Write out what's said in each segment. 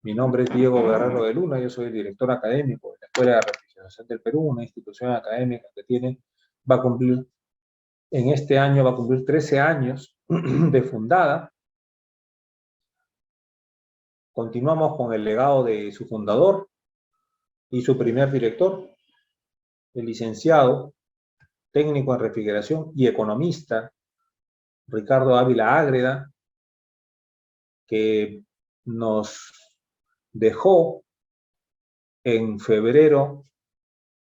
Mi nombre es Diego Guerrero de Luna, yo soy el director académico de la Escuela de Refrigeración del Perú, una institución académica que va a cumplir, en este año va a cumplir 13 años de fundada. Continuamos con el legado de su fundador y su primer director, el licenciado, técnico en refrigeración y economista, Ricardo Ávila Ágreda, que nos dejó en febrero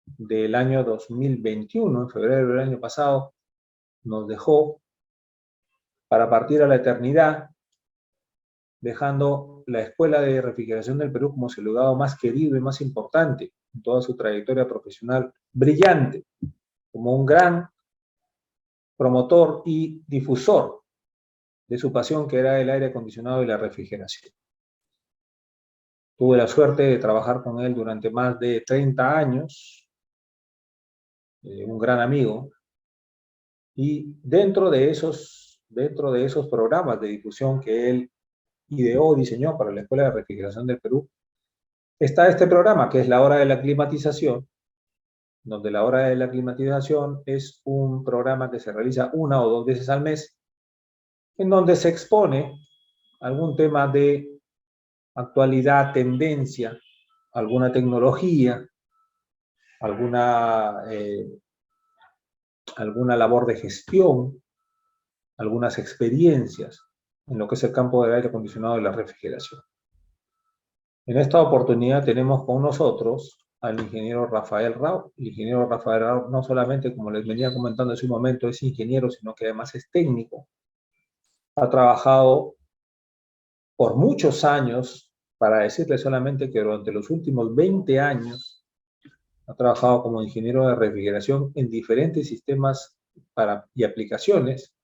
del año 2021, en febrero del año pasado, nos dejó para partir a la eternidad, dejando la Escuela de Refrigeración del Perú como su legado más querido y más importante en toda su trayectoria profesional brillante, como un gran promotor y difusor de su pasión, que era el aire acondicionado y la refrigeración. Tuve la suerte de trabajar con él durante más de 30 años, un gran amigo, y dentro de esos programas de difusión que él ideó, diseñó para la Escuela de Refrigeración del Perú, está este programa que es la hora de la climatización, donde la hora de la climatización es un programa que se realiza 1 o 2 veces al mes, en donde se expone algún tema de actualidad, tendencia, alguna tecnología, alguna labor de gestión, algunas experiencias en lo que es el campo del aire acondicionado y la refrigeración. En esta oportunidad tenemos con nosotros al ingeniero Rafael Rao. El ingeniero Rafael Rao no solamente, como les venía comentando hace un momento, es ingeniero, sino que además es técnico. Ha trabajado por muchos años, para decirle solamente que durante los últimos 20 años, ha trabajado como ingeniero de refrigeración en diferentes sistemas y aplicaciones,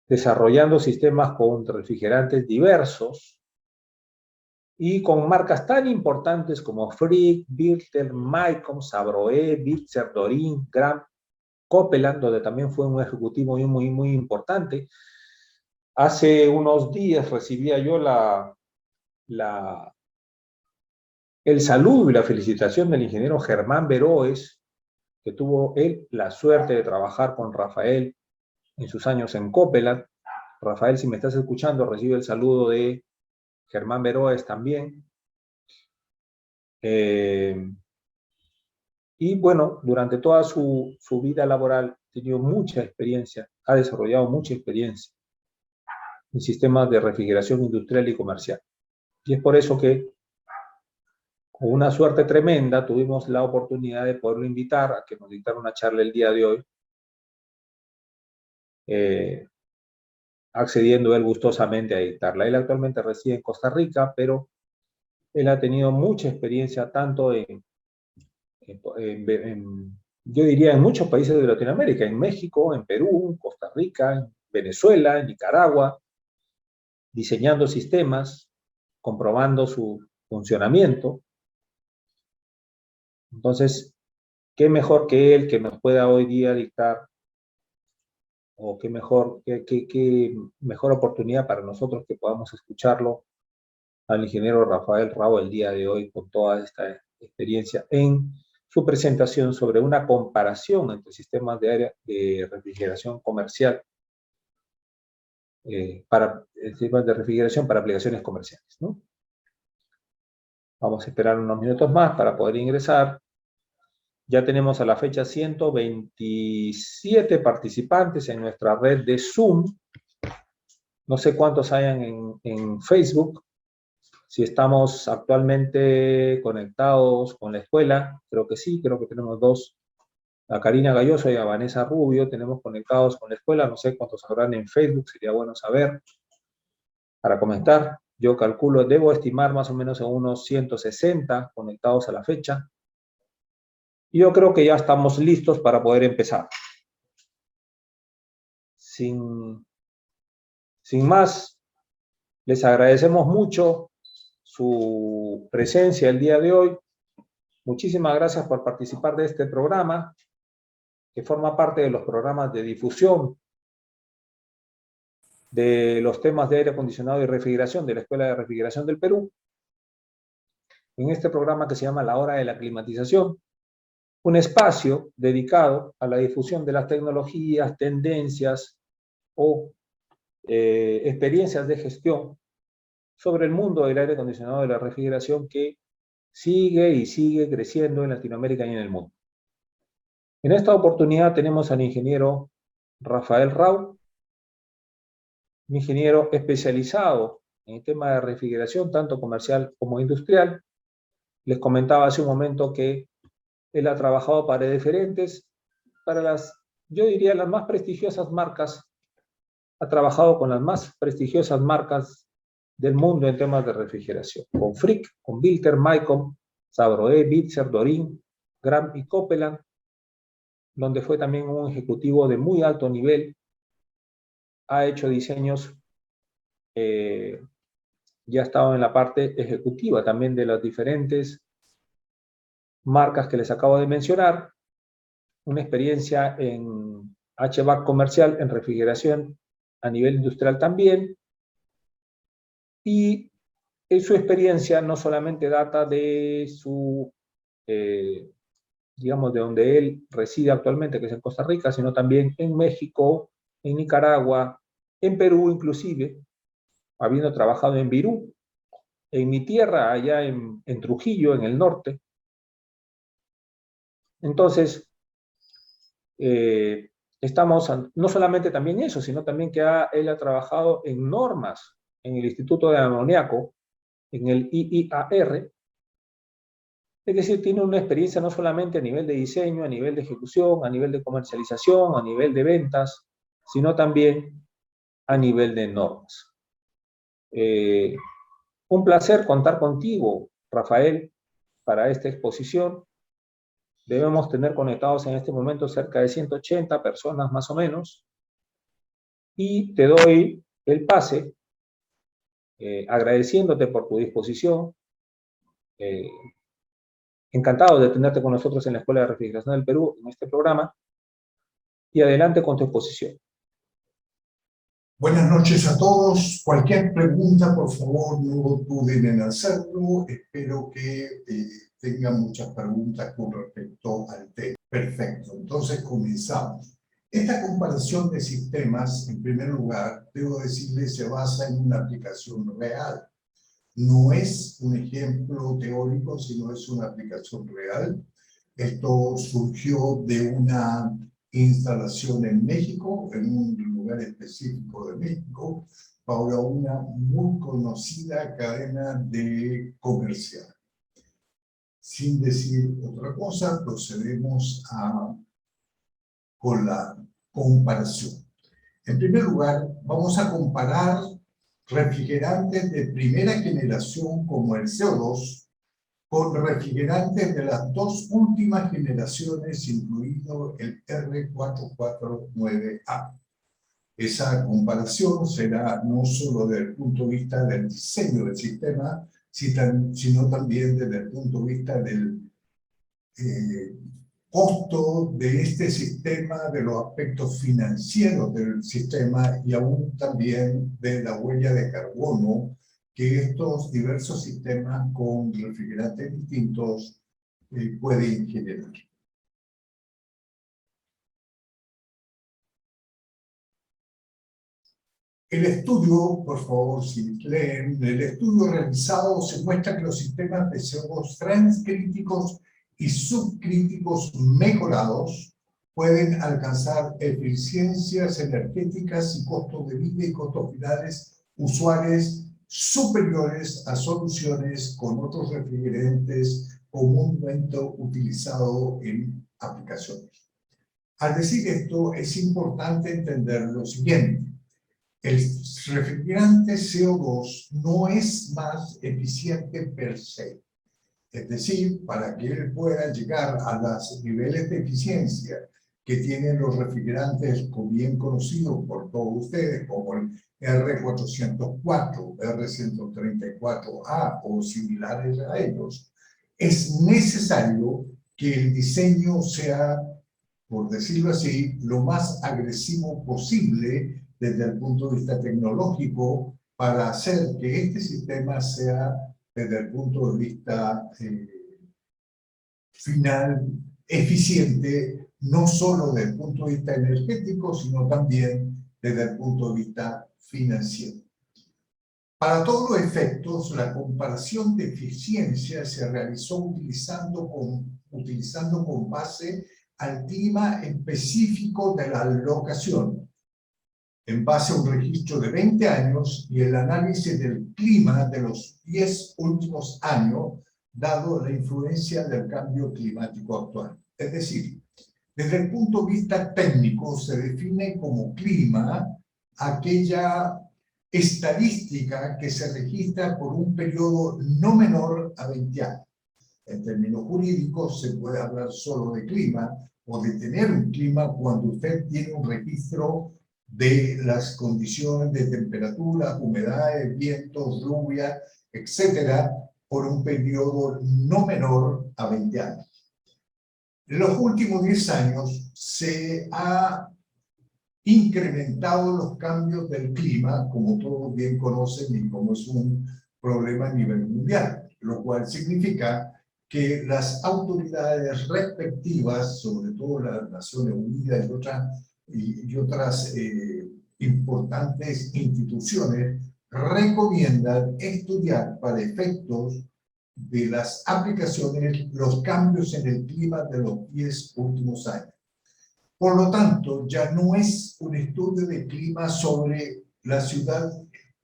desarrollando sistemas con refrigerantes diversos y con marcas tan importantes como Frick, Birtel, Mycom, Sabroe, Bitzer, Dorin, Gram, Copeland, donde también fue un ejecutivo muy importante. Hace unos días recibía yo el saludo y la felicitación del ingeniero Germán Beroes, que tuvo él la suerte de trabajar con Rafael en sus años en Copeland. Rafael, si me estás escuchando, recibe el saludo de Germán Beroes también. Y bueno, durante toda su vida laboral ha tenido mucha experiencia, ha desarrollado mucha experiencia en sistemas de refrigeración industrial y comercial. Y es por eso que, con una suerte tremenda, tuvimos la oportunidad de poderlo invitar a que nos dictara una charla el día de hoy, accediendo él gustosamente a dictarla. Él actualmente reside en Costa Rica, pero él ha tenido mucha experiencia tanto yo diría, en muchos países de Latinoamérica, en México, en Perú, en Costa Rica, en Venezuela, en Nicaragua, diseñando sistemas, comprobando su funcionamiento. Entonces, ¿qué mejor que él que nos pueda hoy día dictar, o qué mejor oportunidad para nosotros que podamos escucharlo al ingeniero Rafael Rao el día de hoy con toda esta experiencia en su presentación sobre una comparación entre sistemas de refrigeración comercial, sistemas de refrigeración para aplicaciones comerciales, ¿no? Vamos a esperar unos minutos más para poder ingresar. Ya tenemos a la fecha 127 participantes en nuestra red de Zoom. No sé cuántos hayan en Facebook. Si estamos actualmente conectados con la escuela, creo que sí, creo que tenemos 2. A Karina Galloso y a Vanessa Rubio tenemos conectados con la escuela. No sé cuántos habrán en Facebook, sería bueno saber para comentar. Yo calculo, debo estimar más o menos a unos 160 conectados a la fecha. Y yo creo que ya estamos listos para poder empezar. Sin más, les agradecemos mucho su presencia el día de hoy. Muchísimas gracias por participar de este programa, que forma parte de los programas de difusión de los temas de aire acondicionado y refrigeración de la Escuela de Refrigeración del Perú. en este programa que se llama La Hora de la Climatización, un espacio dedicado a la difusión de las tecnologías, tendencias o experiencias de gestión sobre el mundo del aire acondicionado y de la refrigeración que sigue y sigue creciendo en Latinoamérica y en el mundo. En esta oportunidad tenemos al ingeniero Rafael Rau, un ingeniero especializado en el tema de refrigeración, tanto comercial como industrial. Les comentaba hace un momento que él ha trabajado para diferentes, para las, yo diría, las más prestigiosas marcas, ha trabajado con las más prestigiosas marcas del mundo en temas de refrigeración, con Frick, con Bilter, Mycom, Sabroe, Bitzer, Dorin, Gram y Copeland, donde fue también un ejecutivo de muy alto nivel, ha hecho diseños, ya ha estado en la parte ejecutiva también de las diferentes marcas que les acabo de mencionar, una experiencia en HVAC comercial, en refrigeración a nivel industrial también, y en su experiencia no solamente data de su, digamos, de donde él reside actualmente, que es en Costa Rica, sino también en México, en Nicaragua, en Perú inclusive, habiendo trabajado en Virú, en mi tierra, allá en Trujillo, en el norte. Entonces, estamos, no solamente también eso, sino también que él ha trabajado en normas en el Instituto de Amoníaco, en el IIAR, es decir, tiene una experiencia no solamente a nivel de diseño, a nivel de ejecución, a nivel de comercialización, a nivel de ventas, sino también a nivel de normas. Un placer contar contigo, Rafael, para esta exposición. Debemos tener conectados en este momento cerca de 180 personas más o menos. Y te doy el pase, agradeciéndote por tu disposición. Encantado de tenerte con nosotros en la Escuela de Refrigeración del Perú, en este programa. Y adelante con tu exposición. Buenas noches a todos. Cualquier pregunta, por favor, no duden en hacerlo. Espero que tengan muchas preguntas con respecto al tema. Perfecto, entonces comenzamos. Esta comparación de sistemas, en primer lugar, debo decirles, se basa en una aplicación real. No es un ejemplo teórico, sino es una aplicación real. Esto surgió de una instalación en México, en un lugar específico de México, para una muy conocida cadena de comercial. Sin decir otra cosa, procedemos con la comparación. En primer lugar, vamos a comparar refrigerantes de primera generación como el CO2 con refrigerantes de las dos últimas generaciones, incluido el R449A. Esa comparación será no solo desde el punto de vista del diseño del sistema, sino también desde el punto de vista del costo de este sistema, de los aspectos financieros del sistema y aún también de la huella de carbono que estos diversos sistemas con refrigerantes distintos pueden generar. El estudio, por favor, si leen, el estudio realizado se muestra que los sistemas de CO2 transcríticos y subcríticos mejorados pueden alcanzar eficiencias energéticas y costos de vida y costos finales usuales superiores a soluciones con otros refrigerantes comúnmente utilizados en aplicaciones. Al decir esto, es importante entender lo siguiente. El refrigerante CO2 no es más eficiente per se. Es decir, para que él pueda llegar a los niveles de eficiencia que tienen los refrigerantes bien conocidos por todos ustedes, como el R404, R134A o similares a ellos, es necesario que el diseño sea, por decirlo así, lo más agresivo posible desde el punto de vista tecnológico para hacer que este sistema sea desde el punto de vista final, eficiente, no solo desde el punto de vista energético, sino también desde el punto de vista financiero. Para todos los efectos, la comparación de eficiencia se realizó utilizando con base al clima específico de la locación, en base a un registro de 20 años y el análisis del clima de los 10 últimos años, dado la influencia del cambio climático actual. Es decir, desde el punto de vista técnico se define como clima aquella estadística que se registra por un periodo no menor a 20 años. En términos jurídicos se puede hablar solo de clima o de tener un clima cuando usted tiene un registro de las condiciones de temperatura, humedades, vientos, lluvia, etcétera, por un periodo no menor a 20 años. En los últimos 10 años se ha incrementado los cambios del clima, como todos bien conocen y como es un problema a nivel mundial, lo cual significa que las autoridades respectivas, sobre todo las Naciones Unidas y otras importantes instituciones, recomiendan estudiar para efectos de las aplicaciones los cambios en el clima de los 10 últimos años. Por lo tanto, ya no es un estudio de clima sobre la ciudad,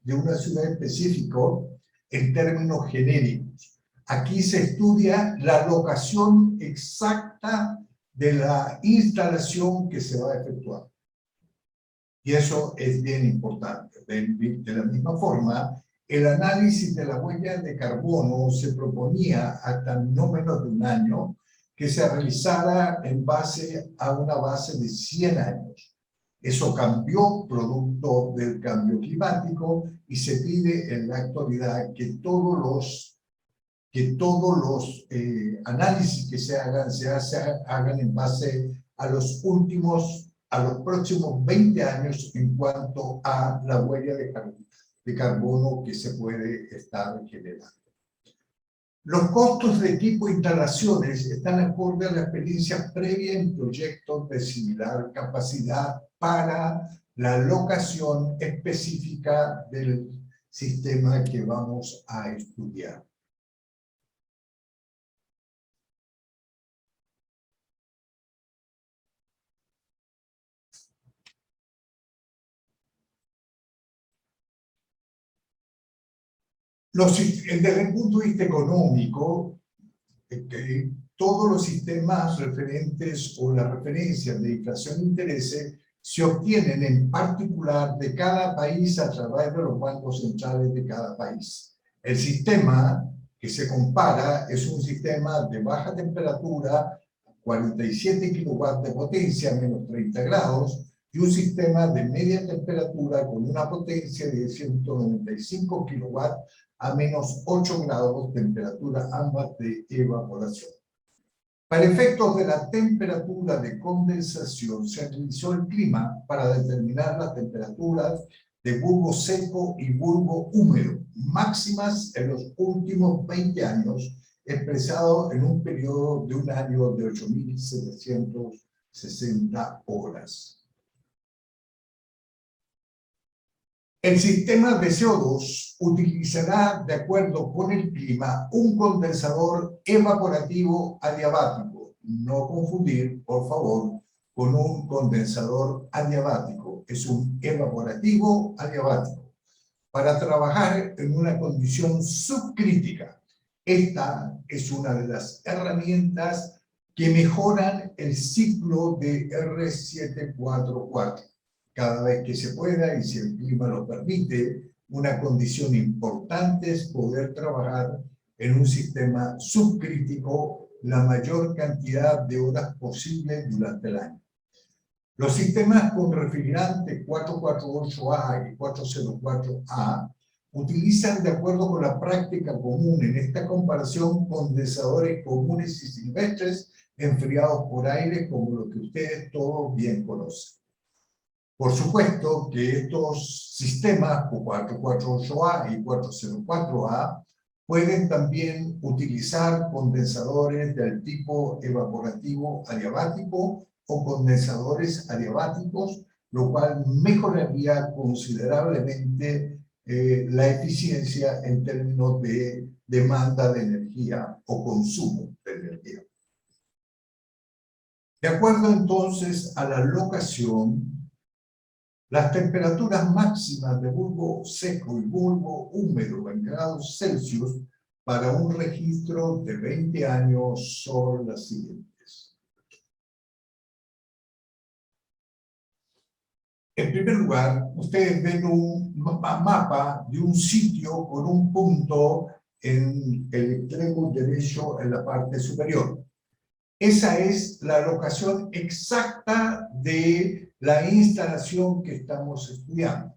de una ciudad específica en términos genéricos. Aquí se estudia la locación exacta de la instalación que se va a efectuar. Y eso es bien importante. De la misma forma, el análisis de la huella de carbono se proponía hasta no menos de un año que se realizara en base a una base de 100 años. Eso cambió producto del cambio climático y se pide en la actualidad que todos los análisis que se hagan en base a los próximos 20 años en cuanto a la huella de carbono que se puede estar generando. Los costos de equipo e instalaciones están acorde a la experiencia previa en proyectos de similar capacidad para la locación específica del sistema que vamos a estudiar. Desde el punto de vista económico, todos los sistemas referentes o las referencias de inflación e intereses se obtienen en particular de cada país a través de los bancos centrales de cada país. El sistema que se compara es un sistema de baja temperatura, 47 kilowatts de potencia, menos 30 grados, y un sistema de media temperatura con una potencia de 195 kilowatts a menos 8 grados de temperatura, ambas de evaporación. Para efectos de la temperatura de condensación, se analizó el clima para determinar las temperaturas de bulbo seco y bulbo húmedo, máximas en los últimos 20 años, expresado en un periodo de un año de 8.760 horas. El sistema de CO2 utilizará, de acuerdo con el clima, un condensador evaporativo adiabático. No confundir, por favor, con un condensador adiabático. Es un evaporativo adiabático. Para trabajar en una condición subcrítica. Esta es una de las herramientas que mejoran el ciclo de R744. Cada vez que se pueda y si el clima lo permite, una condición importante es poder trabajar en un sistema subcrítico la mayor cantidad de horas posible durante el año. Los sistemas con refrigerante 448A y 404A utilizan, de acuerdo con la práctica común en esta comparación, condensadores comunes y silvestres enfriados por aire, como lo que ustedes todos bien conocen. Por supuesto que estos sistemas, 448A y 404A, Pueden también utilizar condensadores del tipo evaporativo adiabático o condensadores adiabáticos, lo cual mejoraría considerablemente la eficiencia en términos de demanda de energía o consumo de energía. De acuerdo entonces a la locación, las temperaturas máximas de bulbo seco y bulbo húmedo en grados Celsius para un registro de 20 años son las siguientes. En primer lugar, ustedes ven un mapa de un sitio con un punto en el extremo derecho en la parte superior. Esa es la locación exacta de la instalación que estamos estudiando.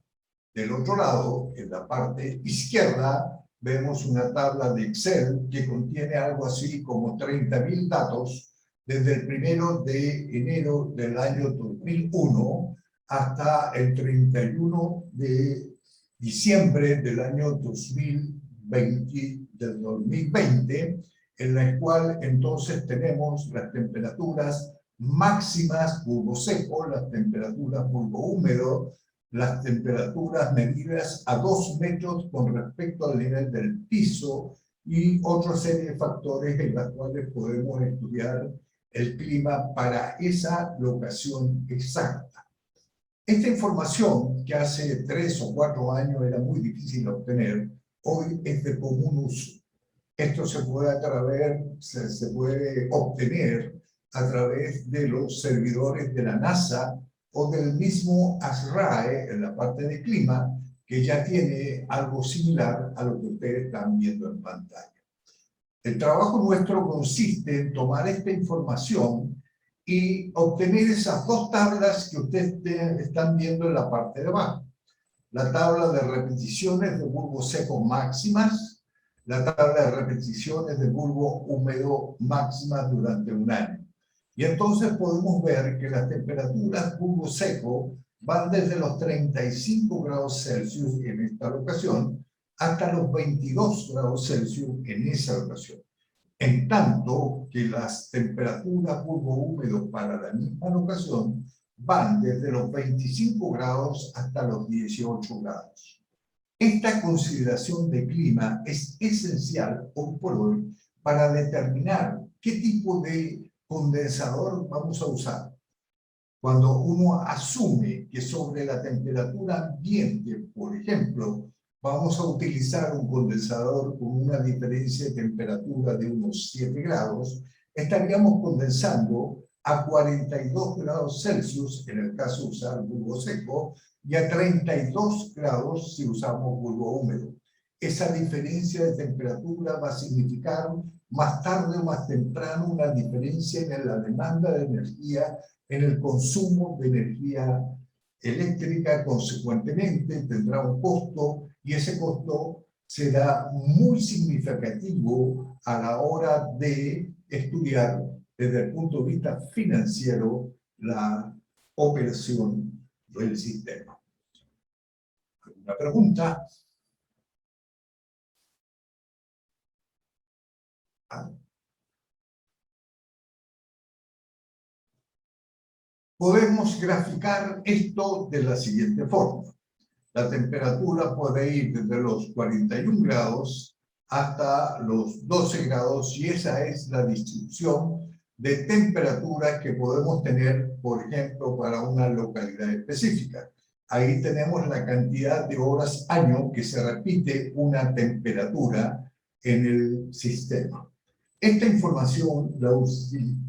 Del otro lado, en la parte izquierda, vemos una tabla de Excel que contiene algo así como 30.000 datos desde el 1 de enero del año 2001 hasta el 31 de diciembre del año 2020, en la cual entonces tenemos las temperaturas máximas bulbo seco, las temperaturas bulbo húmedo, las temperaturas medidas a 2 metros con respecto al nivel del piso y otra serie de factores en los cuales podemos estudiar el clima para esa locación exacta. Esta información, que hace 3 o 4 años era muy difícil de obtener, hoy es de común uso. Esto se puede obtener a través de los servidores de la NASA o del mismo ASRAE en la parte de clima, que ya tiene algo similar a lo que ustedes están viendo en pantalla. El trabajo nuestro consiste en tomar esta información y obtener esas dos tablas que ustedes están viendo en la parte de abajo. La tabla de repeticiones de bulbo seco máximas, la tabla de repeticiones de bulbo húmedo máximas durante un año. Y entonces podemos ver que las temperaturas bulbo seco van desde los 35 grados Celsius en esta locación hasta los 22 grados Celsius en esa locación. En tanto que las temperaturas bulbo húmedo para la misma locación van desde los 25 grados hasta los 18 grados. Esta consideración de clima es esencial hoy por hoy para determinar qué tipo de condensador vamos a usar. Cuando uno asume que sobre la temperatura ambiente, por ejemplo, vamos a utilizar un condensador con una diferencia de temperatura de unos 7 grados, estaríamos condensando a 42 grados Celsius, en el caso de usar bulbo seco, y a 32 grados si usamos bulbo húmedo. Esa diferencia de temperatura va a significar más tarde o más temprano una diferencia en la demanda de energía, en el consumo de energía eléctrica. Consecuentemente tendrá un costo y ese costo será muy significativo a la hora de estudiar desde el punto de vista financiero la operación del sistema. ¿Alguna pregunta? Podemos graficar esto de la siguiente forma. La temperatura puede ir desde los 41 grados hasta los 12 grados y esa es la distribución de temperaturas que podemos tener, por ejemplo, para una localidad específica. Ahí tenemos la cantidad de horas año que se repite una temperatura en el sistema. Esta información la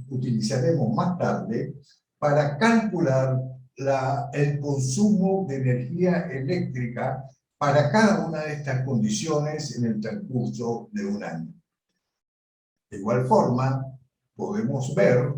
utilizaremos más tarde para calcular el consumo de energía eléctrica para cada una de estas condiciones en el transcurso de un año. De igual forma, podemos ver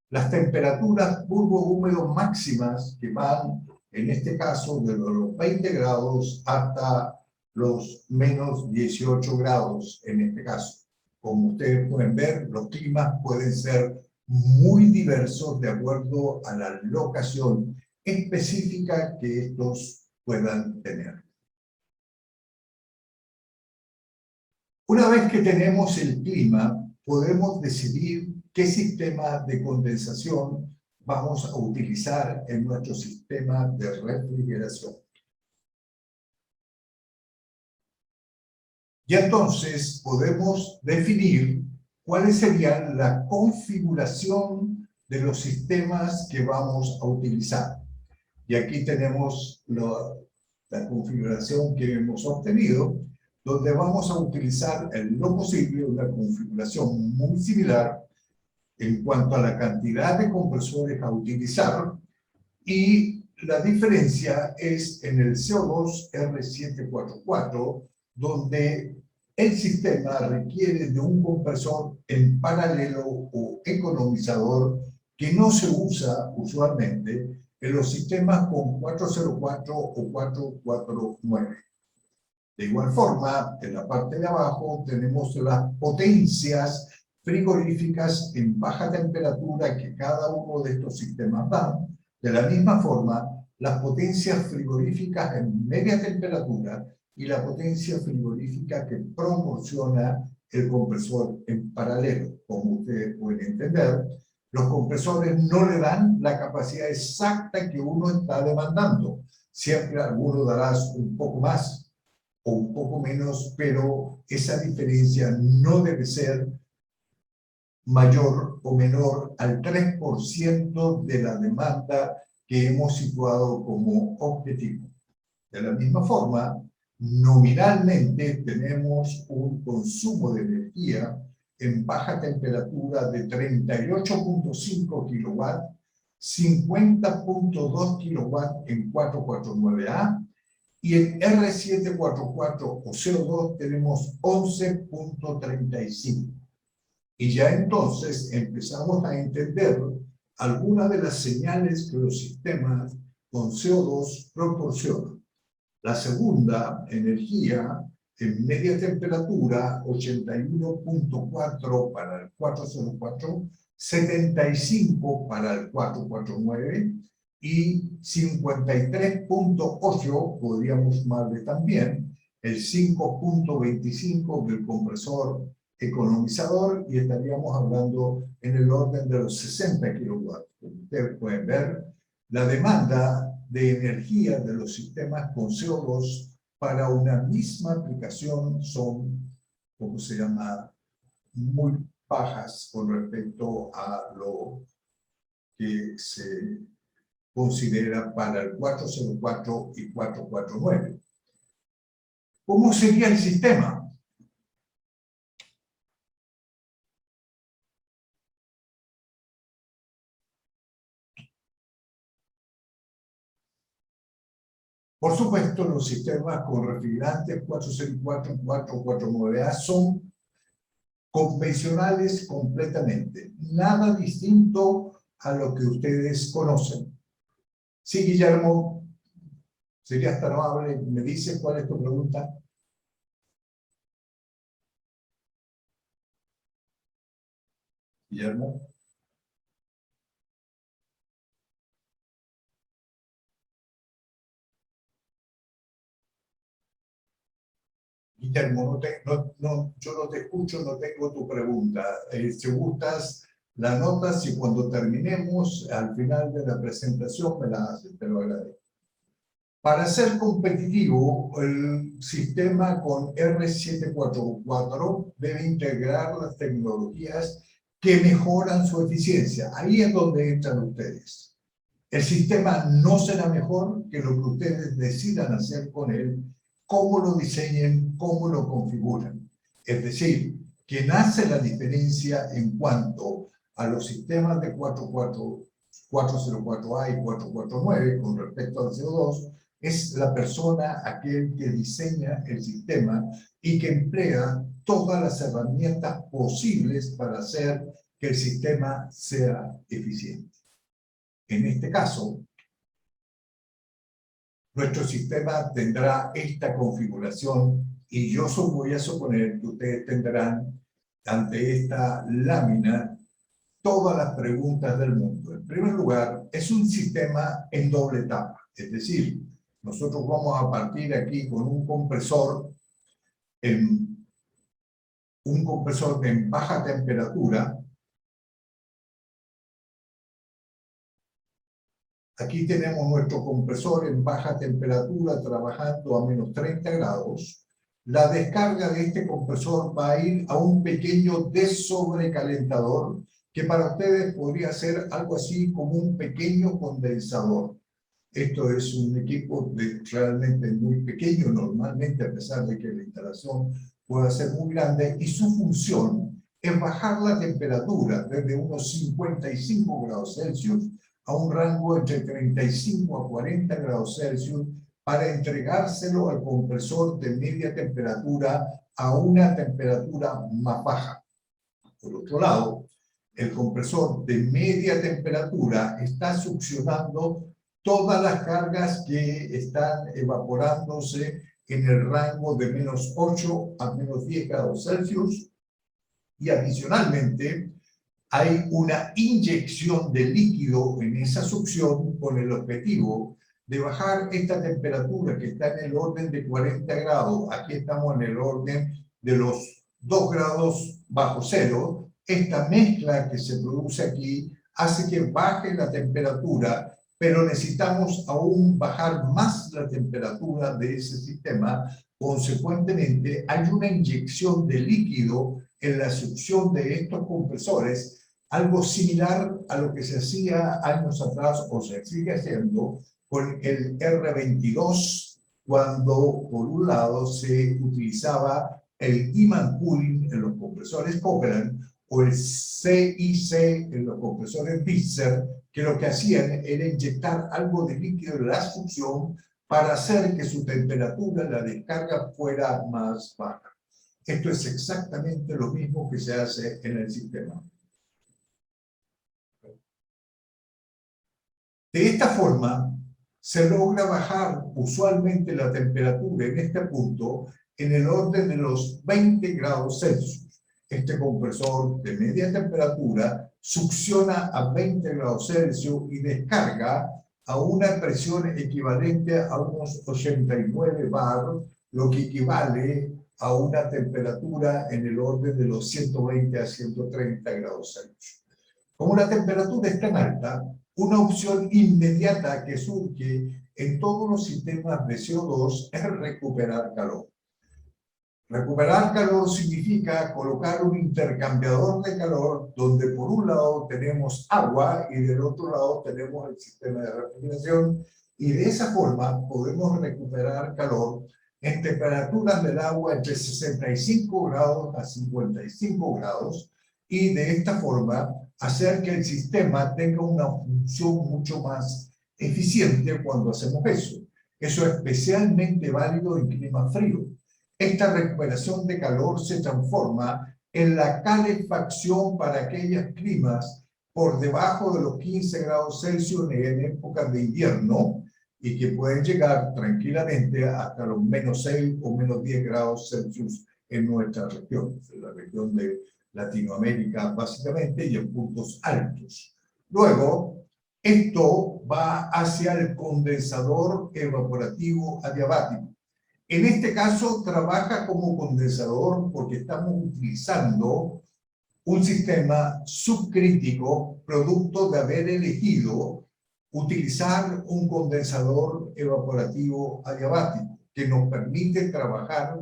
las temperaturas bulbo húmedo máximas que van, en este caso, de los 20 grados hasta los menos 18 grados en este caso. Como ustedes pueden ver, los climas pueden ser muy diversos de acuerdo a la locación específica que estos puedan tener. Una vez que tenemos el clima, podemos decidir qué sistema de condensación vamos a utilizar en nuestro sistema de refrigeración. Y entonces podemos definir cuáles serían la configuración de los sistemas que vamos a utilizar. Y aquí tenemos la configuración que hemos obtenido, donde vamos a utilizar en lo posible una configuración muy similar en cuanto a la cantidad de compresores a utilizar, y la diferencia es en el CO2 R744, donde el sistema requiere de un compresor en paralelo o economizador que no se usa usualmente en los sistemas con 404 o 449. De igual forma, en la parte de abajo tenemos las potencias frigoríficas en baja temperatura que cada uno de estos sistemas dan. De la misma forma, las potencias frigoríficas en media temperatura y la potencia frigorífica que proporciona el compresor en paralelo. Como ustedes pueden entender, los compresores no le dan la capacidad exacta que uno está demandando. Siempre alguno dará un poco más o un poco menos, pero esa diferencia no debe ser mayor o menor al 3% de la demanda que hemos situado como objetivo. De la misma forma, nominalmente tenemos un consumo de energía en baja temperatura de 38.5 kilowatts, 50.2 kilowatts en 449A, y en R744 o CO2 tenemos 11.35. Y ya entonces empezamos a entender algunas de las señales que los sistemas con CO2 proporcionan. La segunda, energía en media temperatura, 81.4 para el 404, 75 para el 449, y 53.8, podríamos sumarle también, el 5.25 del compresor economizador, y estaríamos hablando en el orden de los 60 kilowatts. Como ustedes pueden ver, la demanda de energía de los sistemas con CO2 para una misma aplicación son, ¿cómo se llama?, muy bajas con respecto a lo que se considera para el 404 y 449. ¿Cómo sería el sistema? Por supuesto, los sistemas con refrigerantes 404 y 449A son convencionales completamente. Nada distinto a lo que ustedes conocen. Sí, Guillermo, serías tan amable, ¿me dices cuál es tu pregunta? Guillermo. Guillermo, yo no te escucho, no tengo tu pregunta. Si gustas, la notas y cuando terminemos, al final de la presentación, me la haces, te lo agradezco. Para ser competitivo, el sistema con R744 debe integrar las tecnologías que mejoran su eficiencia. Ahí es donde entran ustedes. El sistema no será mejor que lo que ustedes decidan hacer con él, cómo lo diseñen, cómo lo configuran. Es decir, quien hace la diferencia en cuanto a los sistemas de 404A y 449 con respecto al CO2, es la persona, aquel que diseña el sistema y que emplea todas las herramientas posibles para hacer que el sistema sea eficiente. En este caso, nuestro sistema tendrá esta configuración y yo voy a suponer que ustedes tendrán ante esta lámina todas las preguntas del mundo. En primer lugar, es un sistema en doble etapa, es decir, nosotros vamos a partir aquí con un compresor en un compresor en baja temperatura. Aquí tenemos nuestro compresor en baja temperatura trabajando a menos 30 grados. La descarga de este compresor va a ir a un pequeño desobrecalentador que para ustedes podría ser algo así como un pequeño condensador. Esto es un equipo realmente muy pequeño normalmente, a pesar de que la instalación pueda ser muy grande, y su función es bajar la temperatura desde unos 55 grados Celsius a un rango entre 35 a 40 grados Celsius para entregárselo al compresor de media temperatura a una temperatura más baja. Por otro lado, el compresor de media temperatura está succionando todas las cargas que están evaporándose en el rango de menos 8 a menos 10 grados Celsius, y adicionalmente hay una inyección de líquido en esa succión con el objetivo de bajar esta temperatura que está en el orden de 40 grados. Aquí estamos en el orden de los 2 grados bajo cero. Esta mezcla que se produce aquí hace que baje la temperatura, pero necesitamos aún bajar más la temperatura de ese sistema. Consecuentemente, hay una inyección de líquido en la succión de estos compresores, algo similar a lo que se hacía años atrás o se sigue haciendo con el R22, cuando por un lado se utilizaba el Iman Cooling en los compresores Copeland o el CIC en los compresores Bitzer, que lo que hacían era inyectar algo de líquido en la succión para hacer que su temperatura, la descarga, fuera más baja. Esto es exactamente lo mismo que se hace en el sistema. De esta forma, se logra bajar usualmente la temperatura en este punto en el orden de los 20 grados Celsius. Este compresor de media temperatura succiona a 20 grados Celsius y descarga a una presión equivalente a unos 89 bar, lo que equivale a una temperatura en el orden de los 120 a 130 grados Celsius. Como la temperatura es tan alta, una opción inmediata que surge en todos los sistemas de CO2 es recuperar calor. Recuperar calor significa colocar un intercambiador de calor donde por un lado tenemos agua y del otro lado tenemos el sistema de refrigeración, y de esa forma podemos recuperar calor en temperaturas del agua entre 65 grados a 55 grados, y de esta forma hacer que el sistema tenga una función mucho más eficiente cuando hacemos eso. Eso es especialmente válido en clima frío. Esta recuperación de calor se transforma en la calefacción para aquellos climas por debajo de los 15 grados Celsius en épocas de invierno, y que pueden llegar tranquilamente hasta los menos 6 o menos 10 grados Celsius en nuestra región, en la región de Latinoamérica básicamente, y en puntos altos. Luego, esto va hacia el condensador evaporativo adiabático. En este caso, trabaja como condensador porque estamos utilizando un sistema subcrítico, producto de haber elegido utilizar un condensador evaporativo adiabático, que nos permite trabajar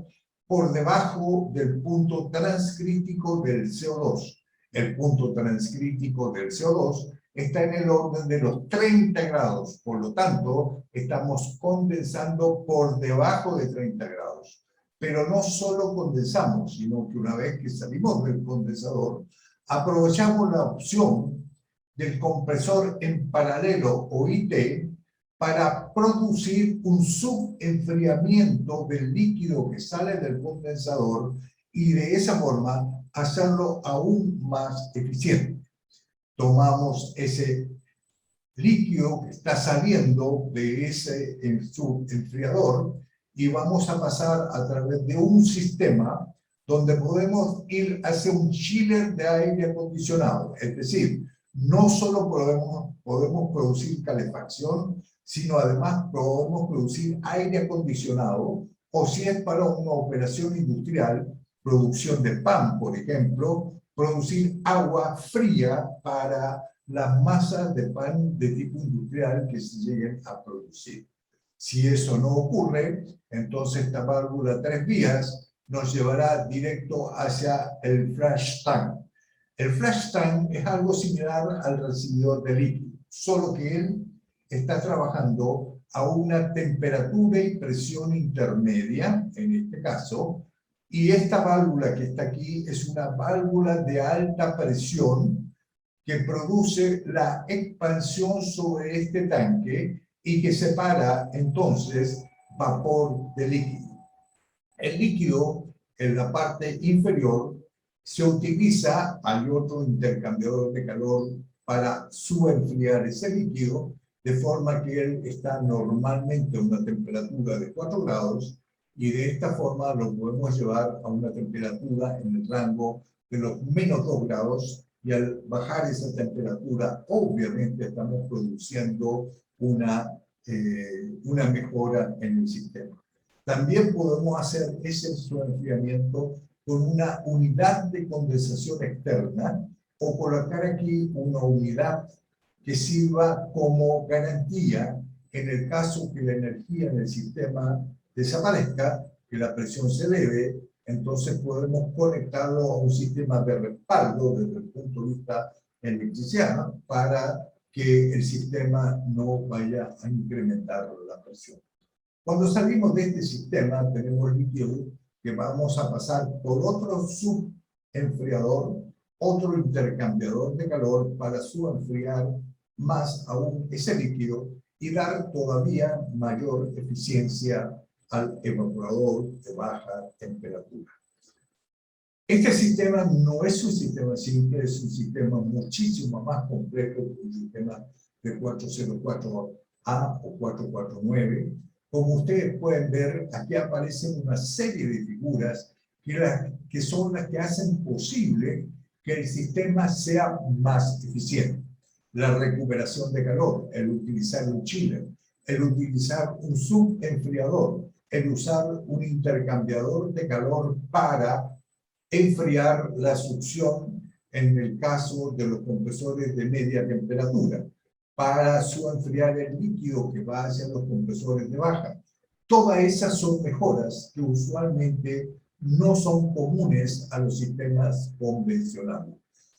por debajo del punto transcrítico del CO2. El punto transcrítico del CO2 está en el orden de los 30 grados, por lo tanto, estamos condensando por debajo de 30 grados. Pero no solo condensamos, sino que una vez que salimos del condensador, aprovechamos la opción del compresor en paralelo o IT para producir un subenfriamiento del líquido que sale del condensador y de esa forma hacerlo aún más eficiente. Tomamos ese líquido que está saliendo de ese subenfriador y vamos a pasar a través de un sistema donde podemos ir hacia un chiller de aire acondicionado. Es decir, no solo podemos producir calefacción, sino además podemos producir aire acondicionado, o si es para una operación industrial, producción de pan, por ejemplo, producir agua fría para las masas de pan de tipo industrial que se lleguen a producir. Si eso no ocurre, entonces esta válvula 3 vías nos llevará directo hacia el flash tank. El flash tank es algo similar al recibidor de líquido, solo que él está trabajando a una temperatura y presión intermedia, en este caso, y esta válvula que está aquí es una válvula de alta presión que produce la expansión sobre este tanque y que separa entonces vapor de líquido. El líquido en la parte inferior se utiliza, hay otro intercambiador de calor para subenfriar ese líquido, de forma que él está normalmente a una temperatura de 4 grados y de esta forma lo podemos llevar a una temperatura en el rango de los menos 2 grados y al bajar esa temperatura obviamente estamos produciendo una mejora en el sistema. También podemos hacer ese enfriamiento con una unidad de condensación externa o colocar aquí una unidad que sirva como garantía en el caso que la energía en el sistema desaparezca, que la presión se eleve, entonces podemos conectarlo a un sistema de respaldo desde el punto de vista electricidad para que el sistema no vaya a incrementar la presión. Cuando salimos de este sistema, tenemos líquido que vamos a pasar por otro subenfriador, otro intercambiador de calor para subenfriar más aún ese líquido y dar todavía mayor eficiencia al evaporador de baja temperatura. Este sistema no es un sistema simple, es un sistema muchísimo más complejo que un sistema de 404A o 449. Como ustedes pueden ver, aquí aparecen una serie de figuras que son las que hacen posible que el sistema sea más eficiente. La recuperación de calor, el utilizar un chiller, el utilizar un subenfriador, el usar un intercambiador de calor para enfriar la succión en el caso de los compresores de media temperatura, para subenfriar el líquido que va hacia los compresores de baja. Todas esas son mejoras que usualmente no son comunes a los sistemas convencionales,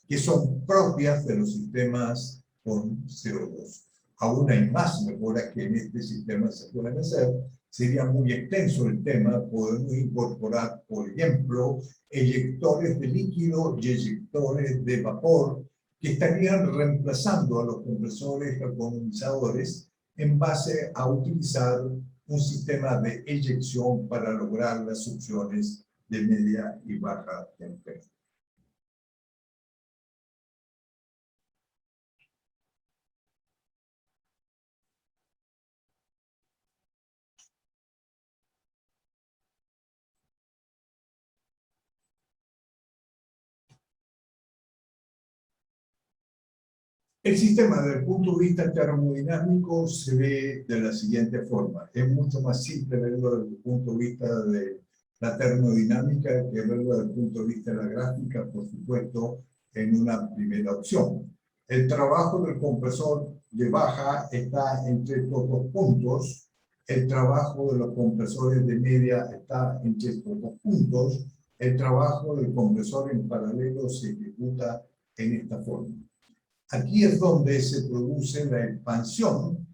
que son propias de los sistemas con CO2. Aún hay más mejoras que en este sistema se pueden hacer. Sería muy extenso el tema, podemos incorporar, por ejemplo, eyectores de líquido y eyectores de vapor que estarían reemplazando a los compresores condensadores en base a utilizar un sistema de eyección para lograr las succiones de media y baja temperatura. El sistema, desde el punto de vista termodinámico, se ve de la siguiente forma. Es mucho más simple verlo desde el punto de vista de la termodinámica que verlo desde el punto de vista de la gráfica, por supuesto, en una primera opción. El trabajo del compresor de baja está entre estos dos puntos. El trabajo de los compresores de media está entre estos dos puntos. El trabajo del compresor en paralelo se ejecuta en esta forma. Aquí es donde se produce la expansión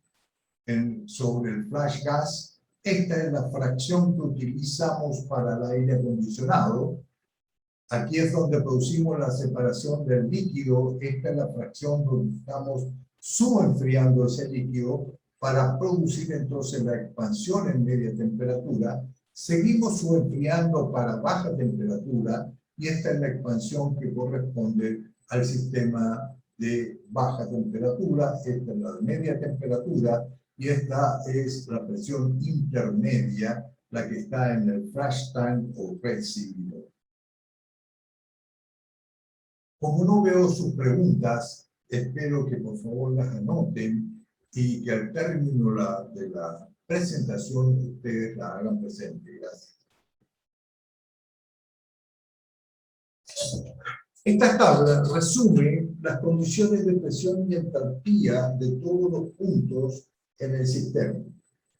sobre el flash gas. Esta es la fracción que utilizamos para el aire acondicionado. Aquí es donde producimos la separación del líquido. Esta es la fracción donde estamos subenfriando ese líquido para producir entonces la expansión en media temperatura. Seguimos subenfriando para baja temperatura y esta es la expansión que corresponde al sistema de baja temperatura, esta es la de media temperatura y esta es la presión intermedia, la que está en el flash tank o recibidor. Como no veo sus preguntas, espero que por favor las anoten y que al término de la presentación ustedes la hagan presente. Gracias. Esta tabla resume las condiciones de presión y entalpía de todos los puntos en el sistema.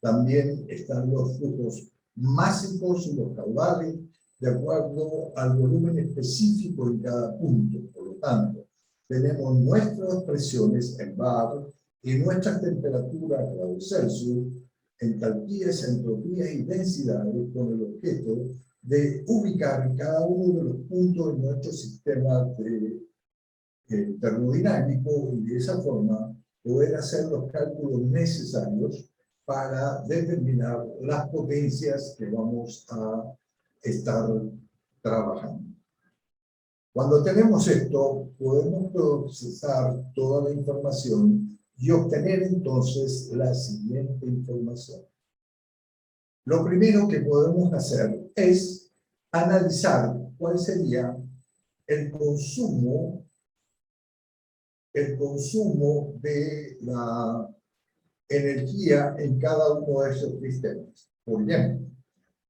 También están los flujos másicos y los caudales de acuerdo al volumen específico en cada punto. Por lo tanto, tenemos nuestras presiones en bar y nuestras temperaturas en grados Celsius, entalpías, entropías y densidades con el objeto de ubicar cada uno de los puntos en nuestro sistema termodinámico y de esa forma poder hacer los cálculos necesarios para determinar las potencias que vamos a estar trabajando. Cuando tenemos esto, podemos procesar toda la información y obtener entonces la siguiente información. Lo primero que podemos hacer es analizar cuál sería el consumo de la energía en cada uno de esos sistemas. Por ejemplo,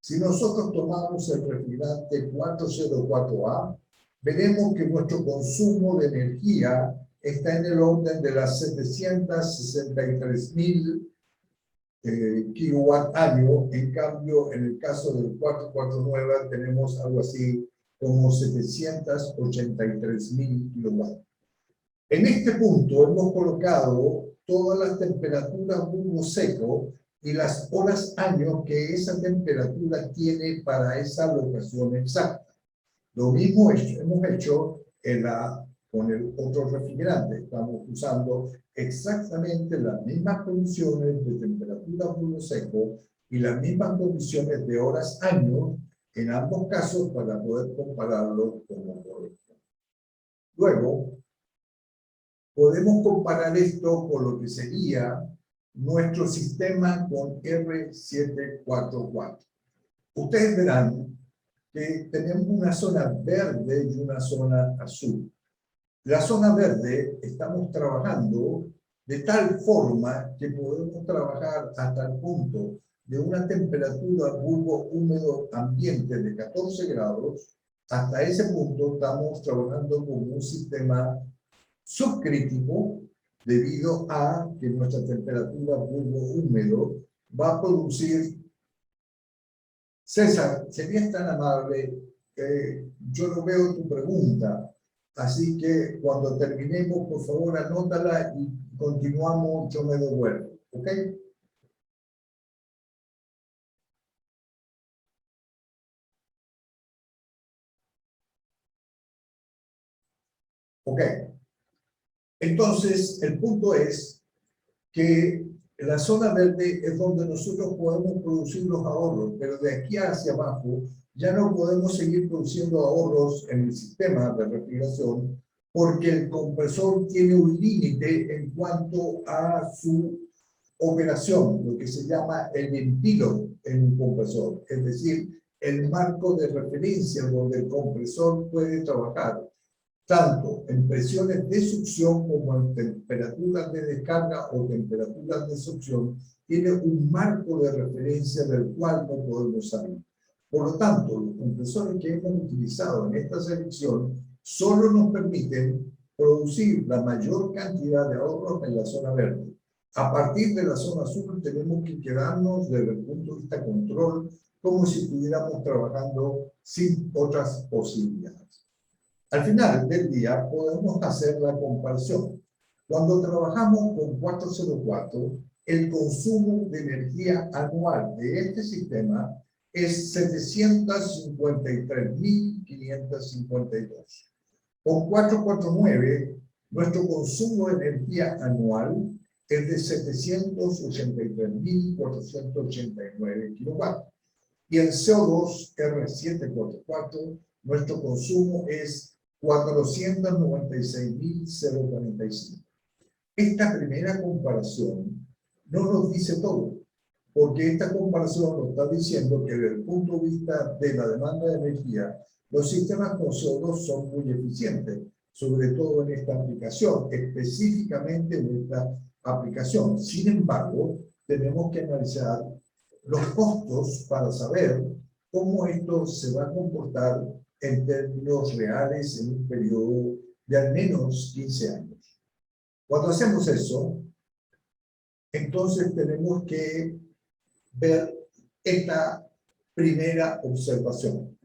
si nosotros tomamos el refrigerante 404A, veremos que nuestro consumo de energía está en el orden de las 763.000 kilowatt año. En cambio, en el caso del 449 tenemos algo así como 783.000 kilowatt. En este punto hemos colocado todas las temperaturas bulbo seco y las horas año que esa temperatura tiene para esa locación exacta. Lo mismo hemos hecho con el otro refrigerante. Estamos usando exactamente las mismas condiciones de temperatura bulbo seco y las mismas condiciones de horas año en ambos casos para poder compararlo como corresponde. Luego, podemos comparar esto con lo que sería nuestro sistema con R744. Ustedes verán que tenemos una zona verde y una zona azul. La zona verde estamos trabajando de tal forma que podemos trabajar hasta el punto de una temperatura bulbo húmedo ambiente de 14 grados. Hasta ese punto estamos trabajando con un sistema subcrítico debido a que nuestra temperatura bulbo húmedo va a producir. César, serías tan amable, yo no veo tu pregunta, así que cuando terminemos, por favor, anótala y continuamos, yo me devuelvo, ¿ok? Ok. Entonces, el punto es que la zona verde es donde nosotros podemos producir los ahorros, pero de aquí hacia abajo ya no podemos seguir produciendo ahorros en el sistema de refrigeración porque el compresor tiene un límite en cuanto a su operación, lo que se llama el ventilo en un compresor, es decir, el marco de referencia donde el compresor puede trabajar tanto en presiones de succión como en temperaturas de descarga o temperaturas de succión, tiene un marco de referencia del cual no podemos salir. Por lo tanto, los compresores que hemos utilizado en esta selección solo nos permiten producir la mayor cantidad de ahorros en la zona verde. A partir de la zona azul tenemos que quedarnos desde el punto de vista control como si estuviéramos trabajando sin otras posibilidades. Al final del día podemos hacer la comparación. Cuando trabajamos con 404, el consumo de energía anual de este sistema es 753.552. Con 449, nuestro consumo de energía anual es de 783.489 kilowatts. Y el CO2 R744, nuestro consumo es 496.045. Esta primera comparación no nos dice todo, porque esta comparación nos está diciendo que desde el punto de vista de la demanda de energía, los sistemas con CO2 son muy eficientes, sobre todo en esta aplicación, específicamente en esta aplicación. Sin embargo, tenemos que analizar los costos para saber cómo esto se va a comportar en términos reales en un periodo de al menos 15 años. Cuando hacemos eso, entonces tenemos que ver esta primera observación.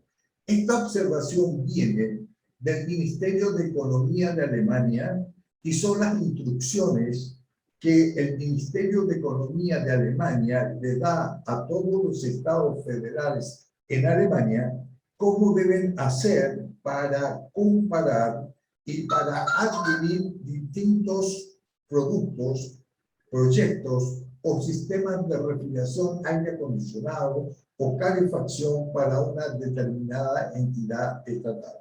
Esta observación viene del Ministerio de Economía de Alemania y son las instrucciones que el Ministerio de Economía de Alemania le da a todos los estados federales en Alemania cómo deben hacer para comparar y para adquirir distintos productos, proyectos o sistemas de refrigeración, aire acondicionado o calefacción para una determinada entidad estatal.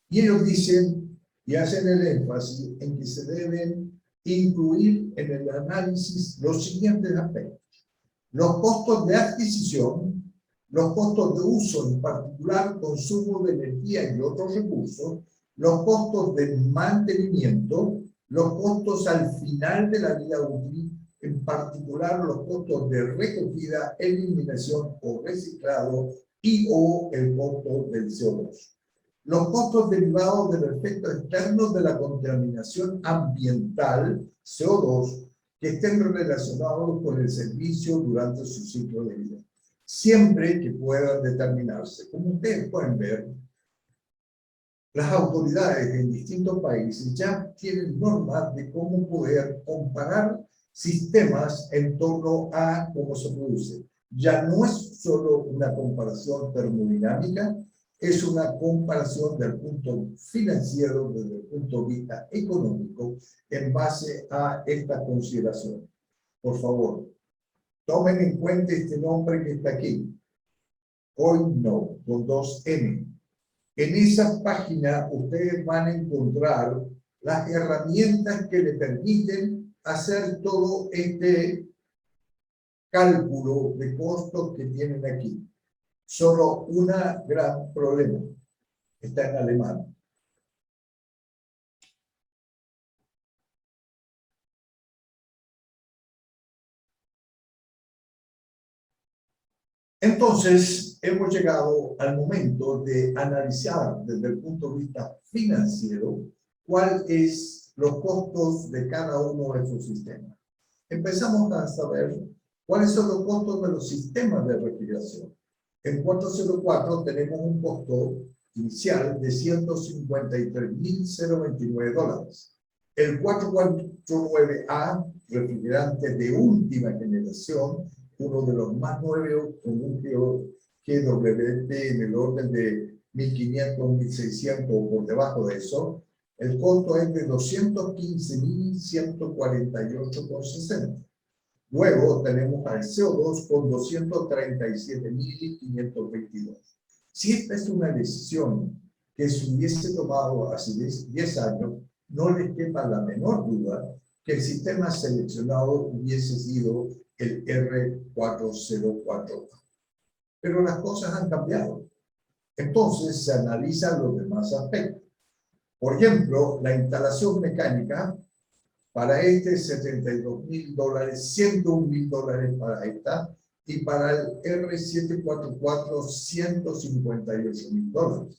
Y ellos dicen y hacen el énfasis en que se deben incluir en el análisis los siguientes aspectos: los costos de adquisición, los costos de uso, en particular consumo de energía y otros recursos, los costos de mantenimiento, los costos al final de la vida útil, en particular los costos de recogida, eliminación o reciclado y o el costo del CO2. Los costos derivados del efecto externo de la contaminación ambiental, CO2, que estén relacionados con el servicio durante su ciclo de vida, siempre que puedan determinarse. Como ustedes pueden ver, las autoridades en distintos países ya tienen normas de cómo poder comparar sistemas en torno a cómo se produce. Ya no es solo una comparación termodinámica, es una comparación del punto financiero, desde el punto de vista económico, en base a esta consideración. Por favor, tomen en cuenta este nombre que está aquí, CoinNow, con 2 N. En esa página ustedes van a encontrar las herramientas que le permiten hacer todo este cálculo de costos que tienen aquí. Solo un gran problema: está en alemán. Entonces, hemos llegado al momento de analizar desde el punto de vista financiero cuáles son los costos de cada uno de esos sistemas. Empezamos a saber cuáles son los costos de los sistemas de refrigeración. En 404 tenemos un costo inicial de $153.029. El 449A, refrigerante de última generación, uno de los más nuevos, con un GWP en el orden de 1.500, 1.600 o por debajo de eso, el costo es de $215.148,60. Luego tenemos al CO2 con 237.522. Si esta es una decisión que se hubiese tomado hace 10 años, no les quepa la menor duda que el sistema seleccionado hubiese sido el R404. Pero las cosas han cambiado. Entonces se analizan los demás aspectos. Por ejemplo, la instalación mecánica, para este $72.000, $101.000 para esta, y para el R744, $158.000.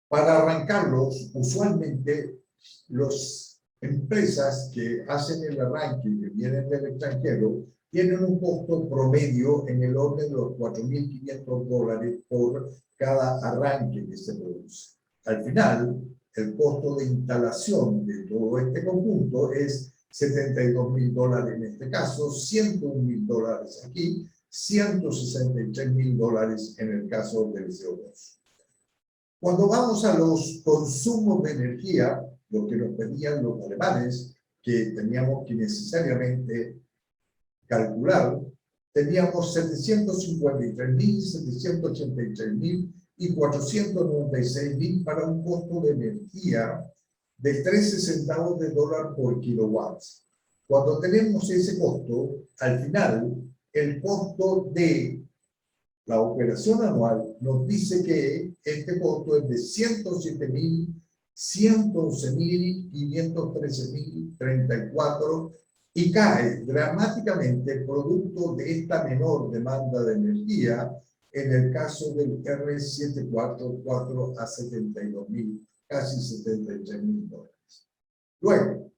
Para arrancarlos, usualmente las empresas que hacen el arranque y que vienen del extranjero tienen un costo promedio en el orden de los $4.500 por cada arranque que se produce. Al final, el costo de instalación de todo este conjunto es $72.000 en este caso, $101.000 aquí, $163.000 en el caso del CO2. Cuando vamos a los consumos de energía, lo que nos pedían los alemanes, que teníamos que necesariamente calcular, teníamos 753.000, 783.000 y 496.000 para un costo de energía de 13 centavos de dólar por kilowatt. Cuando tenemos ese costo, al final, el costo de la operación anual nos dice que este costo es de 107.000, 111.000, 513.034 y cae dramáticamente producto de esta menor demanda de energía en el caso del R744 a 72.000, casi 73.000 dólares. Luego,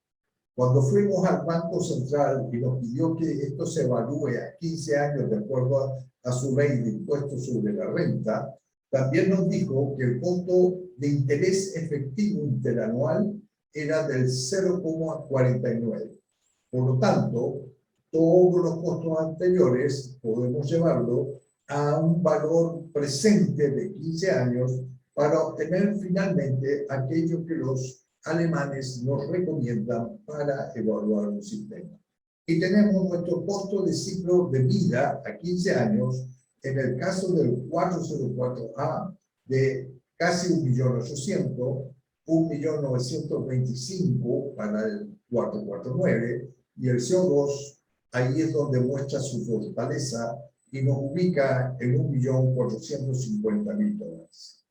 cuando fuimos al Banco Central y nos pidió que esto se evalúe a 15 años de acuerdo a su ley de impuestos sobre la renta, también nos dijo que el costo de interés efectivo interanual era del 0,49. Por lo tanto, todos los costos anteriores podemos llevarlo a un valor presente de 15 años para obtener finalmente aquello que los alemanes nos recomiendan para evaluar un sistema. Y tenemos nuestro costo de ciclo de vida a 15 años, en el caso del 404A, de casi 1.800.000, 1.925.000 para el 449, y el CO2, ahí es donde muestra su fortaleza y nos ubica en 1.450.000 dólares.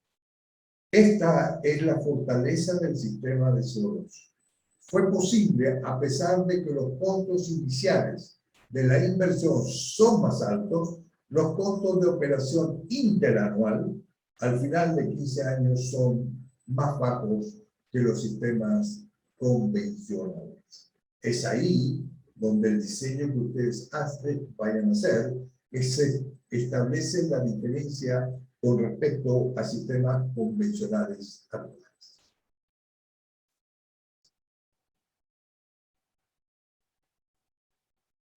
Esta es la fortaleza del sistema de CO2. Fue posible a pesar de que los costos iniciales de la inversión son más altos, los costos de operación interanual al final de 15 años son más bajos que los sistemas convencionales. Es ahí donde el diseño que ustedes vayan a hacer, se establece la diferencia con respecto a sistemas convencionales actuales.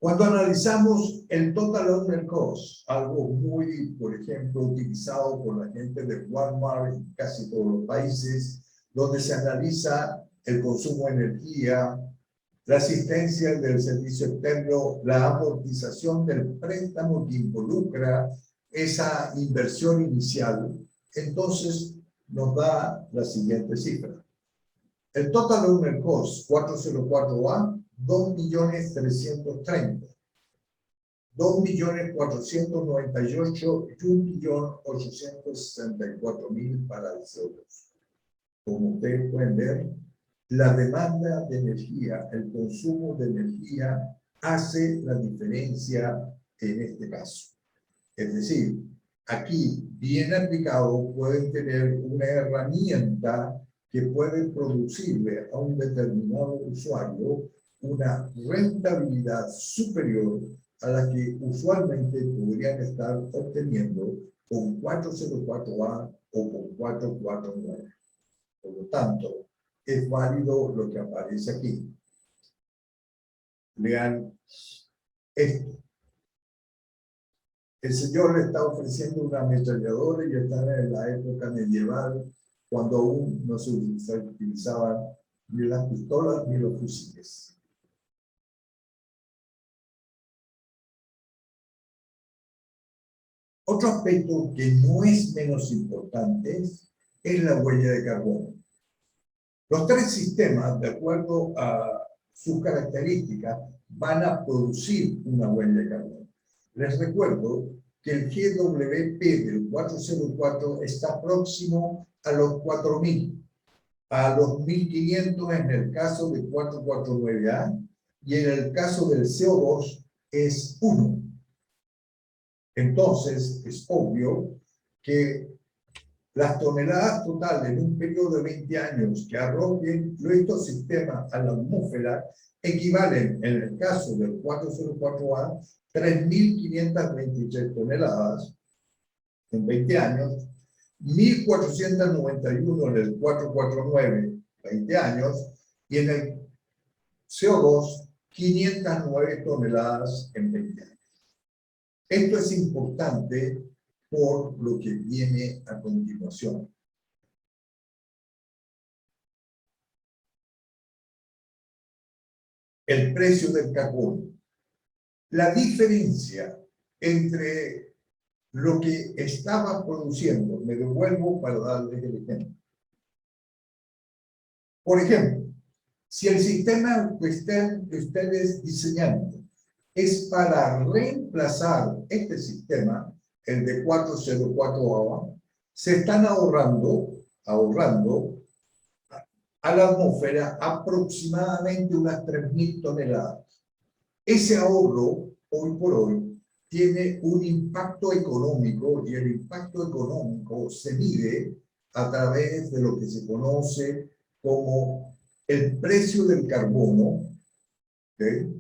Cuando analizamos el Total Owner Cost, algo muy, por ejemplo, utilizado por la gente de Walmart en casi todos los países, donde se analiza el consumo de energía, la asistencia del servicio externo, la amortización del préstamo que involucra esa inversión inicial, entonces nos da la siguiente cifra. El Total Owner Cost 404A, 2.330.000, 2.498.000 y 1.864.000 para el CO2. Como ustedes pueden ver, la demanda de energía, el consumo de energía hace la diferencia en este caso. Es decir, aquí, bien aplicado, pueden tener una herramienta que puede producirle a un determinado usuario una rentabilidad superior a la que usualmente podrían estar obteniendo con 404A o con 449. Por lo tanto, es válido lo que aparece aquí. Vean esto. El señor le está ofreciendo una ametralladora y está en la época medieval, cuando aún no se utilizaban ni las pistolas ni los fusiles. Otro aspecto que no es menos importante es la huella de carbono. Los tres sistemas, de acuerdo a sus características, van a producir una huella de carbono. Les recuerdo que el GWP del 404 está próximo a los 4.000, a los 1.500 en el caso de 449A, y en el caso del CO2 es 1. Entonces, es obvio que las toneladas totales en un periodo de 20 años que arrojen estos sistemas a la atmósfera equivalen, en el caso del 404A, 3.523 toneladas en 20 años, 1.491 en el 449, 20 años, y en el CO2, 509 toneladas en 20 años. Esto es importante por lo que viene a continuación. El precio del carbono. La diferencia entre lo que estaba produciendo, me devuelvo para darles el ejemplo. Por ejemplo, si el sistema que ustedes diseñando es para reemplazar este sistema, el de 404A, se están ahorrando a la atmósfera aproximadamente unas 3.000 toneladas. Ese ahorro, hoy por hoy, tiene un impacto económico, y el impacto económico se mide a través de lo que se conoce como el precio del carbono, ¿okay?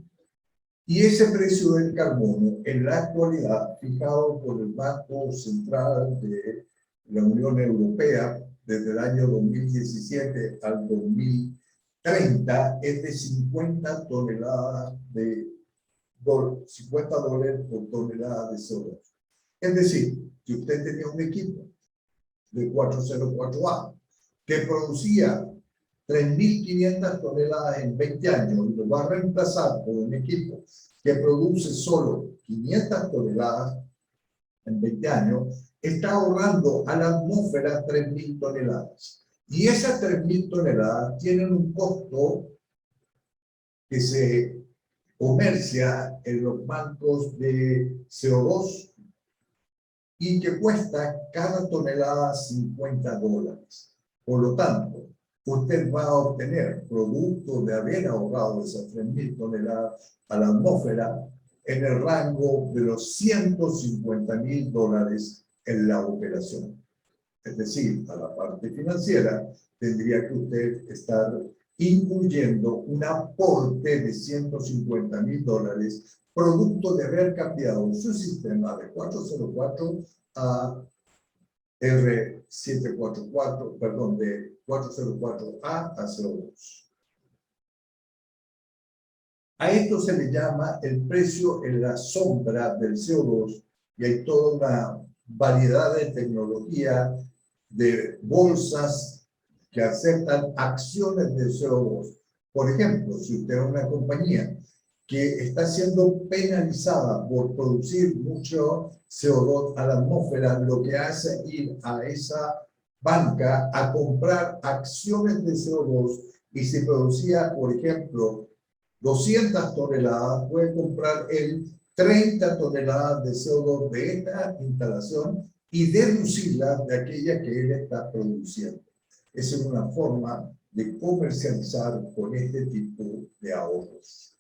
Y ese precio del carbono, en la actualidad, fijado por el Banco Central de la Unión Europea desde el año 2017 al 2030, es de 50 toneladas de 50 dólares por tonelada de CO2. Es decir, si usted tenía un equipo de 404A que producía 3.500 toneladas en 20 años y lo va a reemplazar por un equipo que produce solo 500 toneladas en 20 años, está ahorrando a la atmósfera 3.000 toneladas. Y esas 3.000 toneladas tienen un costo que se comercia en los bancos de CO2 y que cuesta cada tonelada 50 dólares. Por lo tanto, usted va a obtener, producto de haber ahorrado esas 3.000 toneladas a la atmósfera, en el rango de los 150.000 dólares en la operación. Es decir, a la parte financiera, tendría que usted estar incluyendo un aporte de 150.000 dólares, producto de haber cambiado su sistema de 404 a R744, perdón, de 404A a CO2. A esto se le llama el precio en la sombra del CO2, y hay toda una variedad de tecnología de bolsas que aceptan acciones de CO2. Por ejemplo, si usted es una compañía que está siendo penalizada por producir mucho CO2 a la atmósfera, lo que hace es ir a esa banca a comprar acciones de CO2, y si producía, por ejemplo, 200 toneladas, puede comprar el 30 toneladas de CO2 de esta instalación y deducirla de aquella que él está produciendo. Esa es una forma de comercializar con este tipo de ahorros.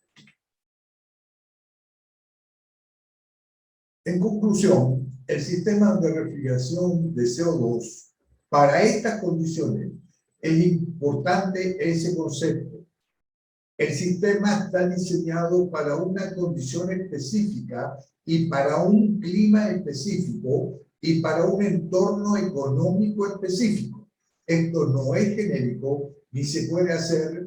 En conclusión, el sistema de refrigeración de CO2 para estas condiciones es importante ese concepto. El sistema está diseñado para una condición específica y para un clima específico y para un entorno económico específico. Esto no es genérico, ni se puede hacer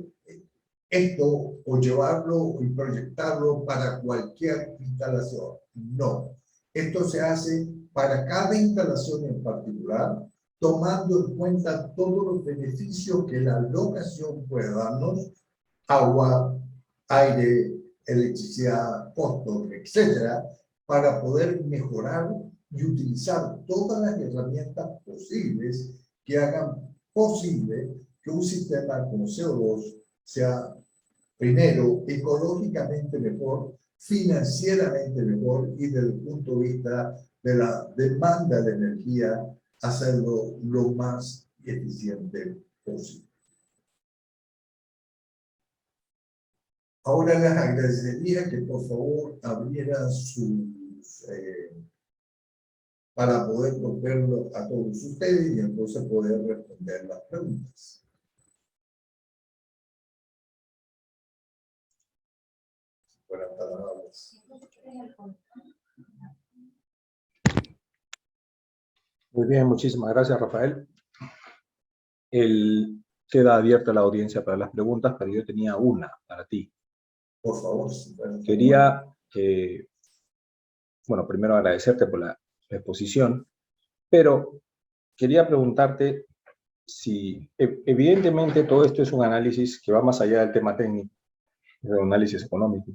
esto o llevarlo y proyectarlo para cualquier instalación. No. Esto se hace para cada instalación en particular, tomando en cuenta todos los beneficios que la locación puede darnos: agua, aire, electricidad, costos, etcétera, para poder mejorar y utilizar todas las herramientas posibles que hagan posible que un sistema como CO2 sea, primero, ecológicamente mejor, financieramente mejor, y desde el punto de vista de la demanda de energía, hacerlo lo más eficiente posible. Ahora les agradecería que por favor abrieran sus, para poder verlo a todos ustedes y entonces poder responder las preguntas. Buenas tardes. Muy bien, muchísimas gracias, Rafael. Queda abierta la audiencia para las preguntas, pero yo tenía una para ti. Por favor. Quería, bueno, primero agradecerte por la exposición, pero quería preguntarte si, evidentemente, todo esto es un análisis que va más allá del tema técnico, es un análisis económico.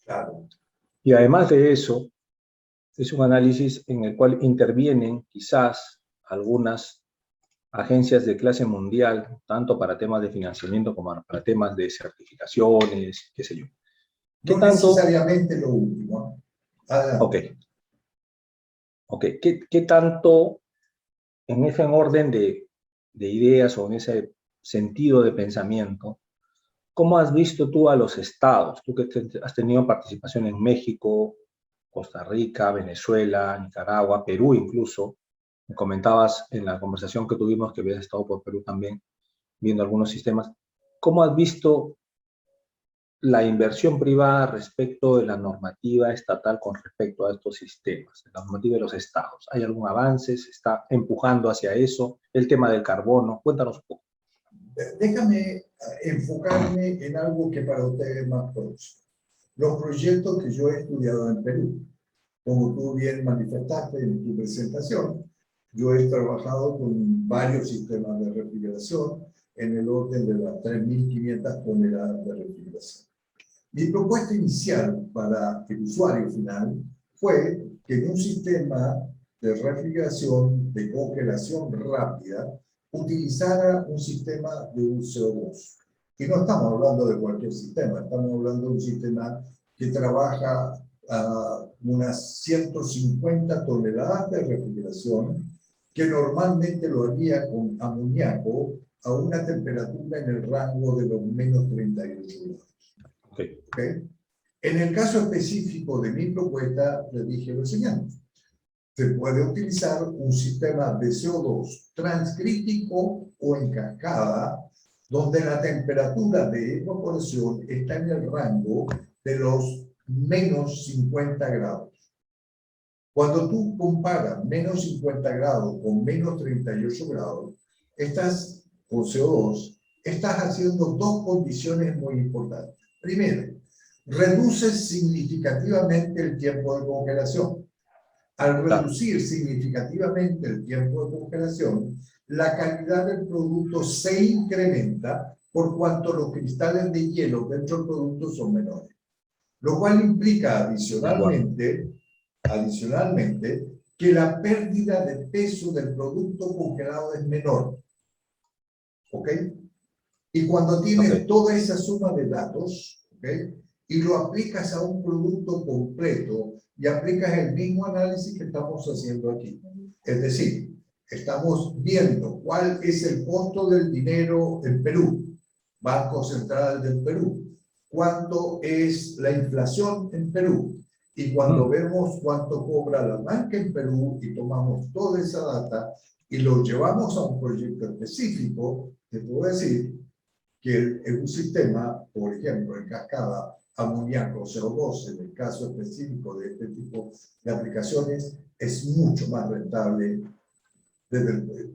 Claro. Y además de eso, es un análisis en el cual intervienen quizás algunas agencias de clase mundial, tanto para temas de financiamiento como para temas de certificaciones, qué sé yo. ¿Qué No tanto? Necesariamente lo último. Adelante. Ok. ¿Qué tanto en ese orden de ideas o en ese sentido de pensamiento, cómo has visto tú a los estados? Tú que has tenido participación en México, Costa Rica, Venezuela, Nicaragua, Perú incluso. Me comentabas en la conversación que tuvimos que habías estado por Perú también, viendo algunos sistemas. ¿Cómo has visto la inversión privada respecto de la normativa estatal con respecto a estos sistemas, la normativa de los estados? ¿Hay algún avance? ¿Se está empujando hacia eso? El tema del carbono, cuéntanos un poco. Déjame enfocarme en algo que para ustedes es más próximo. Los proyectos que yo he estudiado en Perú. Como tú bien manifestaste en tu presentación, yo he trabajado con varios sistemas de refrigeración en el orden de las 3.500 toneladas de refrigeración. Mi propuesta inicial para el usuario final fue que en un sistema de refrigeración de congelación rápida utilizara un sistema de un CO2. Y no estamos hablando de cualquier sistema, estamos hablando de un sistema que trabaja a unas 150 toneladas de refrigeración, que normalmente lo haría con amoníaco a una temperatura en el rango de los menos 38 grados. ¿Okay? En el caso específico de mi propuesta, le dije lo siguiente. Se puede utilizar un sistema de CO2 transcrítico o en cascada, donde la temperatura de evaporación está en el rango de los menos 50 grados. Cuando tú comparas menos 50 grados con menos 38 grados, estás, con CO2, estás haciendo dos condiciones muy importantes. Primero, reduces significativamente el tiempo de congelación. Al reducir significativamente el tiempo de congelación, la calidad del producto se incrementa por cuanto los cristales de hielo dentro del producto son menores. Lo cual implica adicionalmente que la pérdida de peso del producto congelado es menor. ¿Ok? Y cuando tienes toda esa suma de datos, ¿ok?, y lo aplicas a un producto completo y aplicas el mismo análisis que estamos haciendo aquí. Es decir, estamos viendo cuál es el costo del dinero en Perú, Banco Central del Perú, cuánto es la inflación en Perú, y cuando vemos cuánto cobra la banca en Perú y tomamos toda esa data y lo llevamos a un proyecto específico, te puedo decir que en un sistema, por ejemplo, en cascada, amoníaco, CO2, en el caso específico de este tipo de aplicaciones, es mucho más rentable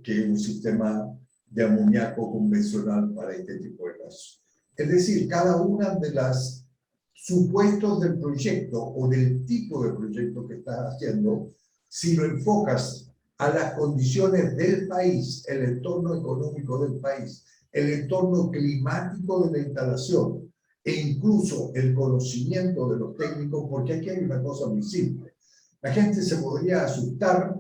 que un sistema de amoníaco convencional para este tipo de casos. Es decir, cada una de las supuestos del proyecto o del tipo de proyecto que estás haciendo, si lo enfocas a las condiciones del país, el entorno económico del país, el entorno climático de la instalación e incluso el conocimiento de los técnicos, porque aquí hay una cosa muy simple. La gente se podría asustar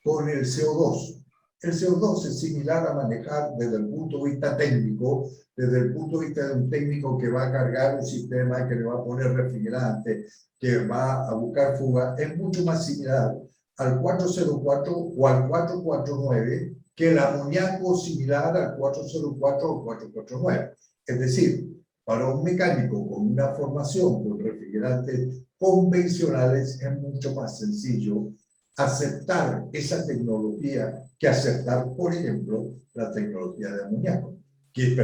con el CO2. El CO2 es similar a manejar desde el punto de vista técnico, desde el punto de vista de un técnico que va a cargar un sistema, que le va a poner refrigerante, que va a buscar fuga, es mucho más similar al 404 o al 449 que el amoníaco similar al 404 o 449. Es decir, para un mecánico con una formación con refrigerantes convencionales es mucho más sencillo aceptar esa tecnología que aceptar, por ejemplo, la tecnología de amoníaco, que es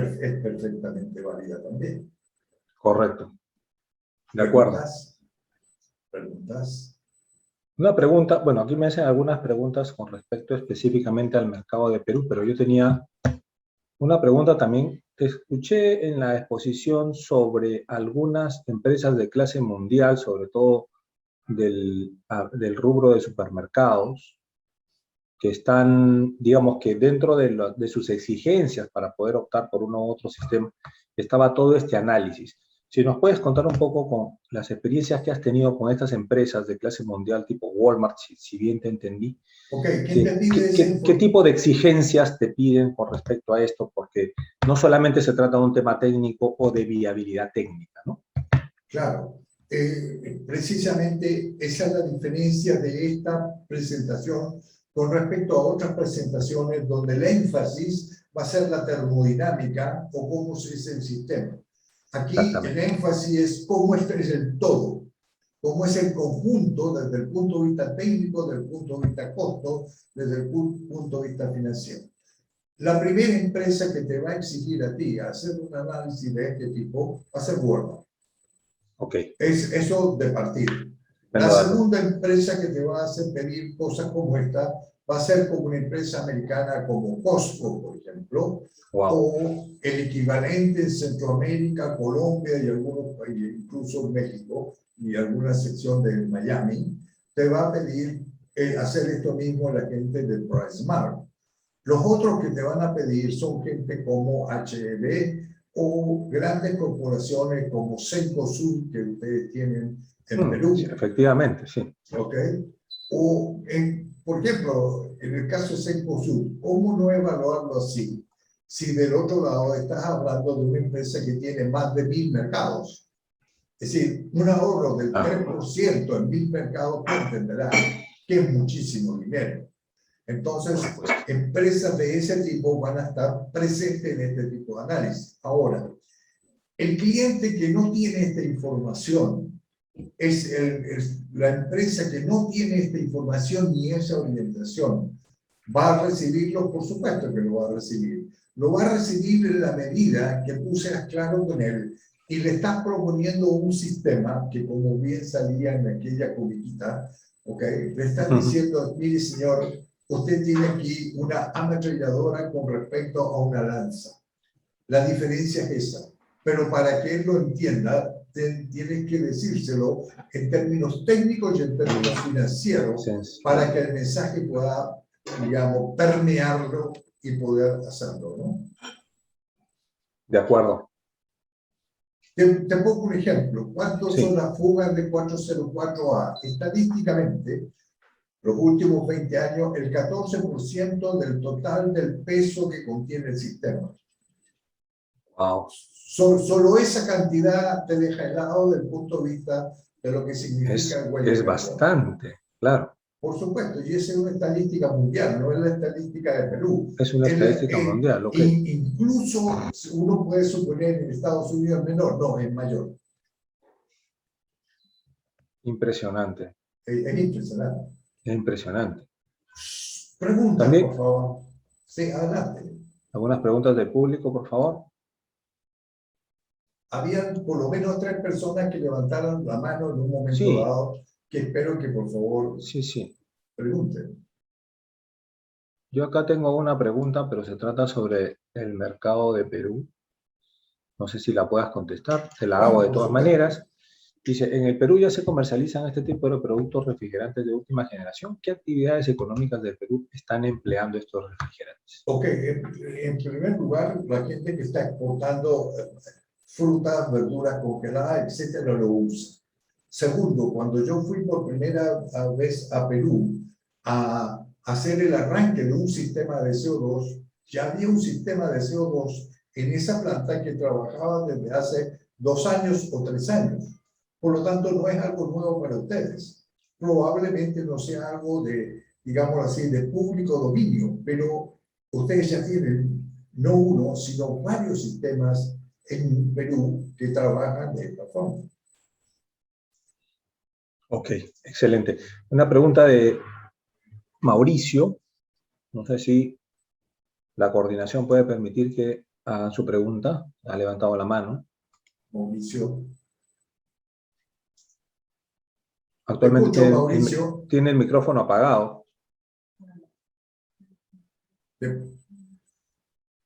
perfectamente válida también. Correcto. De acuerdo. ¿Preguntas? Una pregunta, bueno, aquí me hacen algunas preguntas con respecto específicamente al mercado de Perú, pero yo tenía una pregunta también. Te escuché en la exposición sobre algunas empresas de clase mundial, sobre todo del rubro de supermercados, que están, digamos que dentro de sus exigencias para poder optar por uno u otro sistema, estaba todo este análisis. Si nos puedes contar un poco con las experiencias que has tenido con estas empresas de clase mundial tipo Walmart, si bien te entendí. Okay, ¿quién te pide ¿Qué tipo de exigencias te piden con respecto a esto? Porque no solamente se trata de un tema técnico o de viabilidad técnica, ¿no? Claro. Precisamente esa es la diferencia de esta presentación con respecto a otras presentaciones donde el énfasis va a ser la termodinámica o cómo se es el sistema. Aquí el énfasis es cómo es el todo. cómo es el conjunto desde el punto de vista técnico, desde el punto de vista costo, desde el punto de vista financiero. La primera empresa que te va a exigir a ti hacer un análisis de este tipo va a ser Walmart. Ok. Es eso de partida. La segunda empresa que te va a hacer pedir cosas como esta va a ser como una empresa americana como Costco, por ejemplo, o el equivalente en Centroamérica, Colombia y algunos países, incluso México y alguna sección de Miami, te va a pedir hacer esto mismo la gente de PriceSmart. Los otros que te van a pedir son gente como H&B o grandes corporaciones como Cencosud que ustedes tienen en Perú. Sí, efectivamente, sí. ¿Ok? O, por ejemplo, en el caso de Cencosud, ¿cómo no evaluarlo así? Si del otro lado estás hablando de una empresa que tiene más de 1000 mercados. Es decir, un ahorro del 3% en 1000 mercados, tú entenderás que es muchísimo dinero. Entonces, empresas de ese tipo van a estar presentes en este tipo de análisis. Ahora, el cliente que no tiene esta información es la empresa que no tiene esta información ni esa orientación. ¿Va a recibirlo? Por supuesto que lo va a recibir. Lo va a recibir en la medida que tú seas claro con él y le estás proponiendo un sistema que, como bien salía en aquella comiquita, ¿okay? Le estás diciendo, mire señor, usted tiene aquí una ametralladora con respecto a una lanza. La diferencia es esa. Pero para que él lo entienda, tienes que decírselo en términos técnicos y en términos financieros para que el mensaje pueda, digamos, permearlo y poder hacerlo, ¿no? De acuerdo. Te pongo un ejemplo. ¿Cuántos son las fugas de 404A? Estadísticamente, los últimos 20 años, el 14% del total del peso que contiene el sistema. Wow. Solo esa cantidad te deja helado desde el punto de vista de lo que significa el huella. Es bastante, claro. Por supuesto, y esa es una estadística mundial, no es la estadística de Perú. Es una estadística mundial, ok. Incluso uno puede suponer en Estados Unidos menor, no, es mayor. Impresionante. Es impresionante. Es impresionante. Preguntas, También, por favor. Sí, adelante. ¿Algunas preguntas del público, por favor? Habían por lo menos 3 personas que levantaron la mano en un momento dado, que espero que por favor pregunten. Yo acá tengo una pregunta, pero se trata sobre el mercado de Perú. No sé si la puedas contestar, te la hago de todas maneras. Dice, en el Perú ya se comercializan este tipo de productos refrigerantes de última generación. ¿Qué actividades económicas del Perú están empleando estos refrigerantes? Ok, en primer lugar, la gente que está exportando frutas, verduras congeladas, etcétera, lo usa. Segundo, cuando yo fui por primera vez a Perú a hacer el arranque de un sistema de CO2, ya había un sistema de CO2 en esa planta que trabajaba desde hace 2 años o 3 años. Por lo tanto, no es algo nuevo para ustedes. Probablemente no sea algo de, digamos así, de público dominio, pero ustedes ya tienen no uno, sino varios sistemas en Perú que trabajan de esta forma. Ok, excelente. Una pregunta de Mauricio. No sé si la coordinación puede permitir que hagan su pregunta. Ha levantado la mano. Mauricio. Actualmente tiene el micrófono apagado.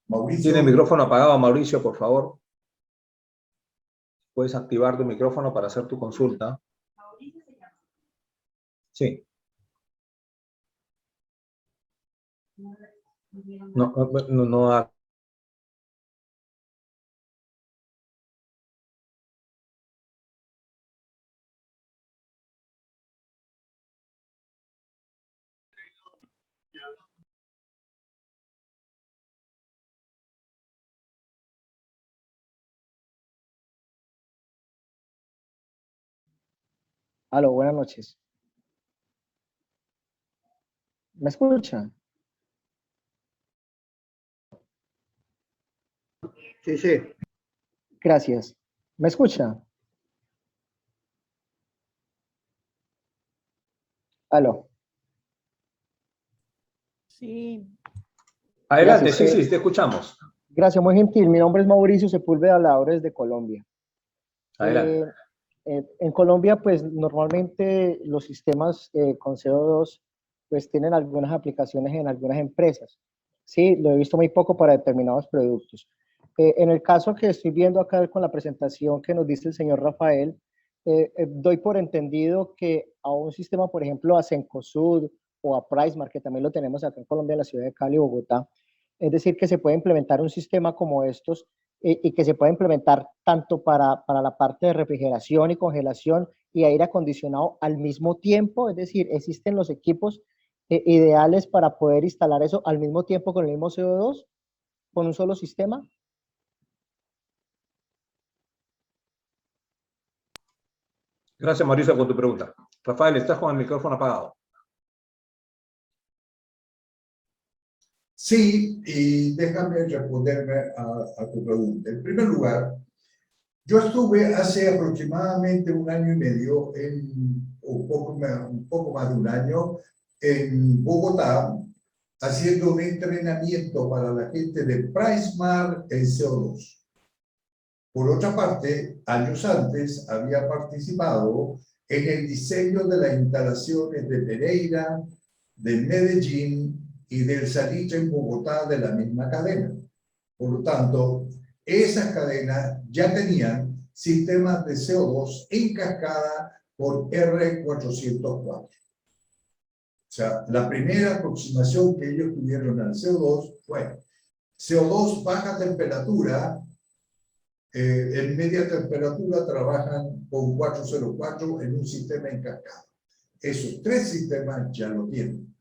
Mauricio. Tiene el micrófono apagado, Mauricio, por favor. Puedes activar tu micrófono para hacer tu consulta. Sí. No. Aló, buenas noches. ¿Me escuchan? Sí, sí. Gracias. ¿Me escucha? Aló. Sí, Adelante, Gracias. sí, te escuchamos. Gracias, muy gentil. Mi nombre es Mauricio Sepúlveda, hablador desde Colombia. Adelante. En Colombia, pues normalmente los sistemas con CO2 pues tienen algunas aplicaciones en algunas empresas. Sí, lo he visto muy poco para determinados productos. En el caso que estoy viendo acá con la presentación que nos dice el señor Rafael, doy por entendido que a un sistema, por ejemplo, a Cencosud o a PriceMark, que también lo tenemos acá en Colombia, en la ciudad de Cali, Bogotá, es decir, que se puede implementar un sistema como estos y que se puede implementar tanto para la parte de refrigeración y congelación y aire acondicionado al mismo tiempo, es decir, existen los equipos ideales para poder instalar eso al mismo tiempo con el mismo CO2, con un solo sistema. Gracias, Mauricio, por tu pregunta. Rafael, estás con el micrófono apagado. Sí, y déjame responderme a tu pregunta. En primer lugar, yo estuve hace aproximadamente un año y medio, un poco más de un año, en Bogotá, haciendo un entrenamiento para la gente de PriceMark en CO2. Por otra parte, años antes había participado en el diseño de las instalaciones de Pereira, de Medellín y del Salitre en Bogotá de la misma cadena. Por lo tanto, esas cadenas ya tenían sistemas de CO2 en cascada por R404. O sea, la primera aproximación que ellos tuvieron al CO2 fue CO2 baja temperatura, en media temperatura trabajan con 404 en un sistema en cascada. Esos tres sistemas ya lo tienen.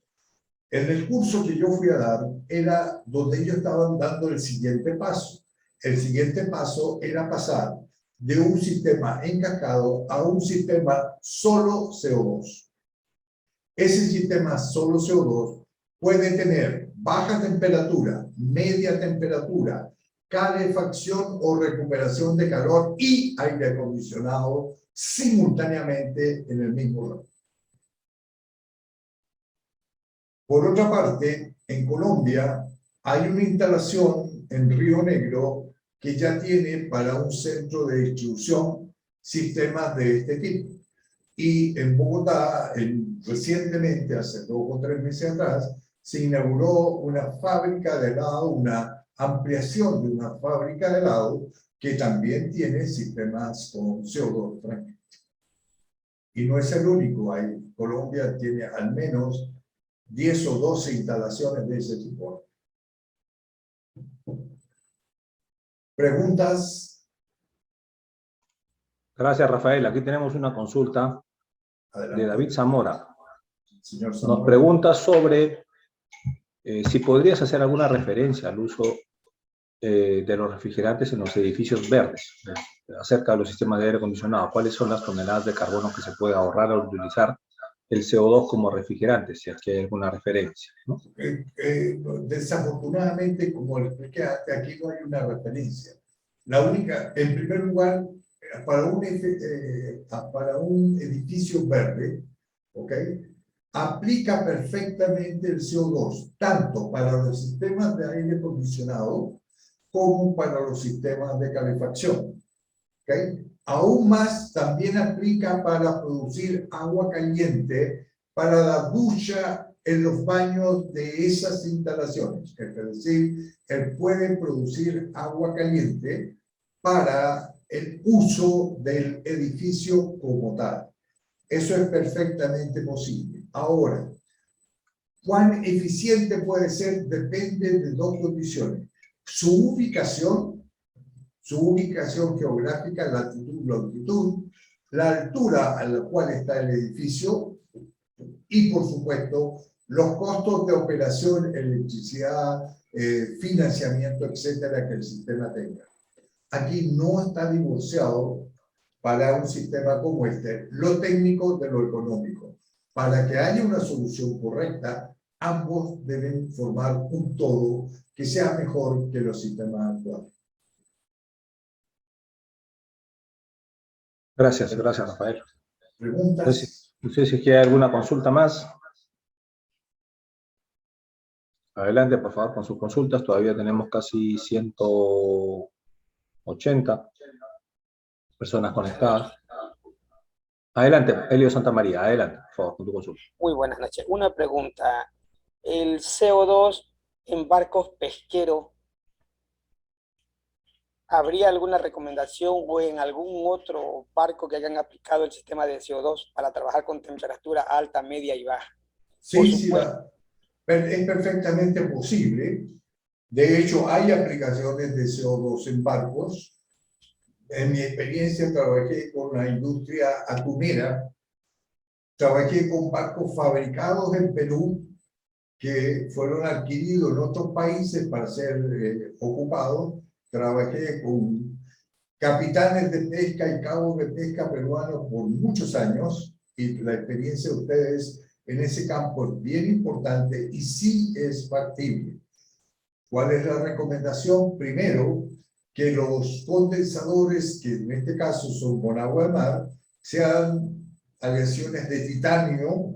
En el curso que yo fui a dar era donde ellos estaban dando el siguiente paso. El siguiente paso era pasar de un sistema encascado a un sistema solo CO2. Ese sistema solo CO2 puede tener baja temperatura, media temperatura, calefacción o recuperación de calor y aire acondicionado simultáneamente en el mismo lugar. Por otra parte, en Colombia hay una instalación en Río Negro que ya tiene para un centro de distribución sistemas de este tipo. Y en Bogotá, recientemente, hace 2 o 3 meses atrás, se inauguró una fábrica de helado, una ampliación de una fábrica de helado que también tiene sistemas con CO2 tranquilo. Y no es el único, Colombia tiene al menos 10 o 12 instalaciones de ese tipo. ¿Preguntas? Gracias, Rafael. Aquí tenemos una consulta Adelante. de David Zamora. Señor Zamora. Nos pregunta sobre si podrías hacer alguna referencia al uso de los refrigerantes en los edificios verdes, acerca de los sistemas de aire acondicionado. ¿Cuáles son las toneladas de carbono que se puede ahorrar al utilizar el CO2 como refrigerante, si es que hay alguna referencia, ¿no? Desafortunadamente, como le expliqué antes, aquí no hay una referencia. La única, en primer lugar, para un edificio verde, ¿ok?, aplica perfectamente el CO2, tanto para los sistemas de aire acondicionado como para los sistemas de calefacción. ¿Okay? Aún más, también aplica para producir agua caliente para la ducha en los baños de esas instalaciones. Es decir, él puede producir agua caliente para el uso del edificio como tal. Eso es perfectamente posible. Ahora, ¿cuán eficiente puede ser? Depende de dos condiciones. Su ubicación geográfica, latitud, longitud, la altura a la cual está el edificio y, por supuesto, los costos de operación, electricidad, financiamiento, etcétera, que el sistema tenga. Aquí no está divorciado para un sistema como este lo técnico de lo económico. Para que haya una solución correcta, ambos deben formar un todo que sea mejor que los sistemas actuales. Gracias, Rafael. ¿Preguntas? No sé si hay alguna consulta más. Adelante, por favor, con sus consultas. Todavía tenemos casi 180 personas conectadas. Adelante, Elio Santamaría, adelante, por favor, con tu consulta. Muy buenas noches. Una pregunta. El CO2 en barcos pesqueros, ¿habría alguna recomendación o en algún otro barco que hayan aplicado el sistema de CO2 para trabajar con temperatura alta, media y baja? Por Sí, sí, supuesto. es perfectamente posible. De hecho, hay aplicaciones de CO2 en barcos. En mi experiencia trabajé con la industria atunera, trabajé con barcos fabricados en Perú que fueron adquiridos en otros países para ser ocupados. Trabajé con capitanes de pesca y cabos de pesca peruanos por muchos años y la experiencia de ustedes en ese campo es bien importante y sí es factible. ¿Cuál es la recomendación? Primero, que los condensadores, que en este caso son con agua de mar, sean aleaciones de titanio,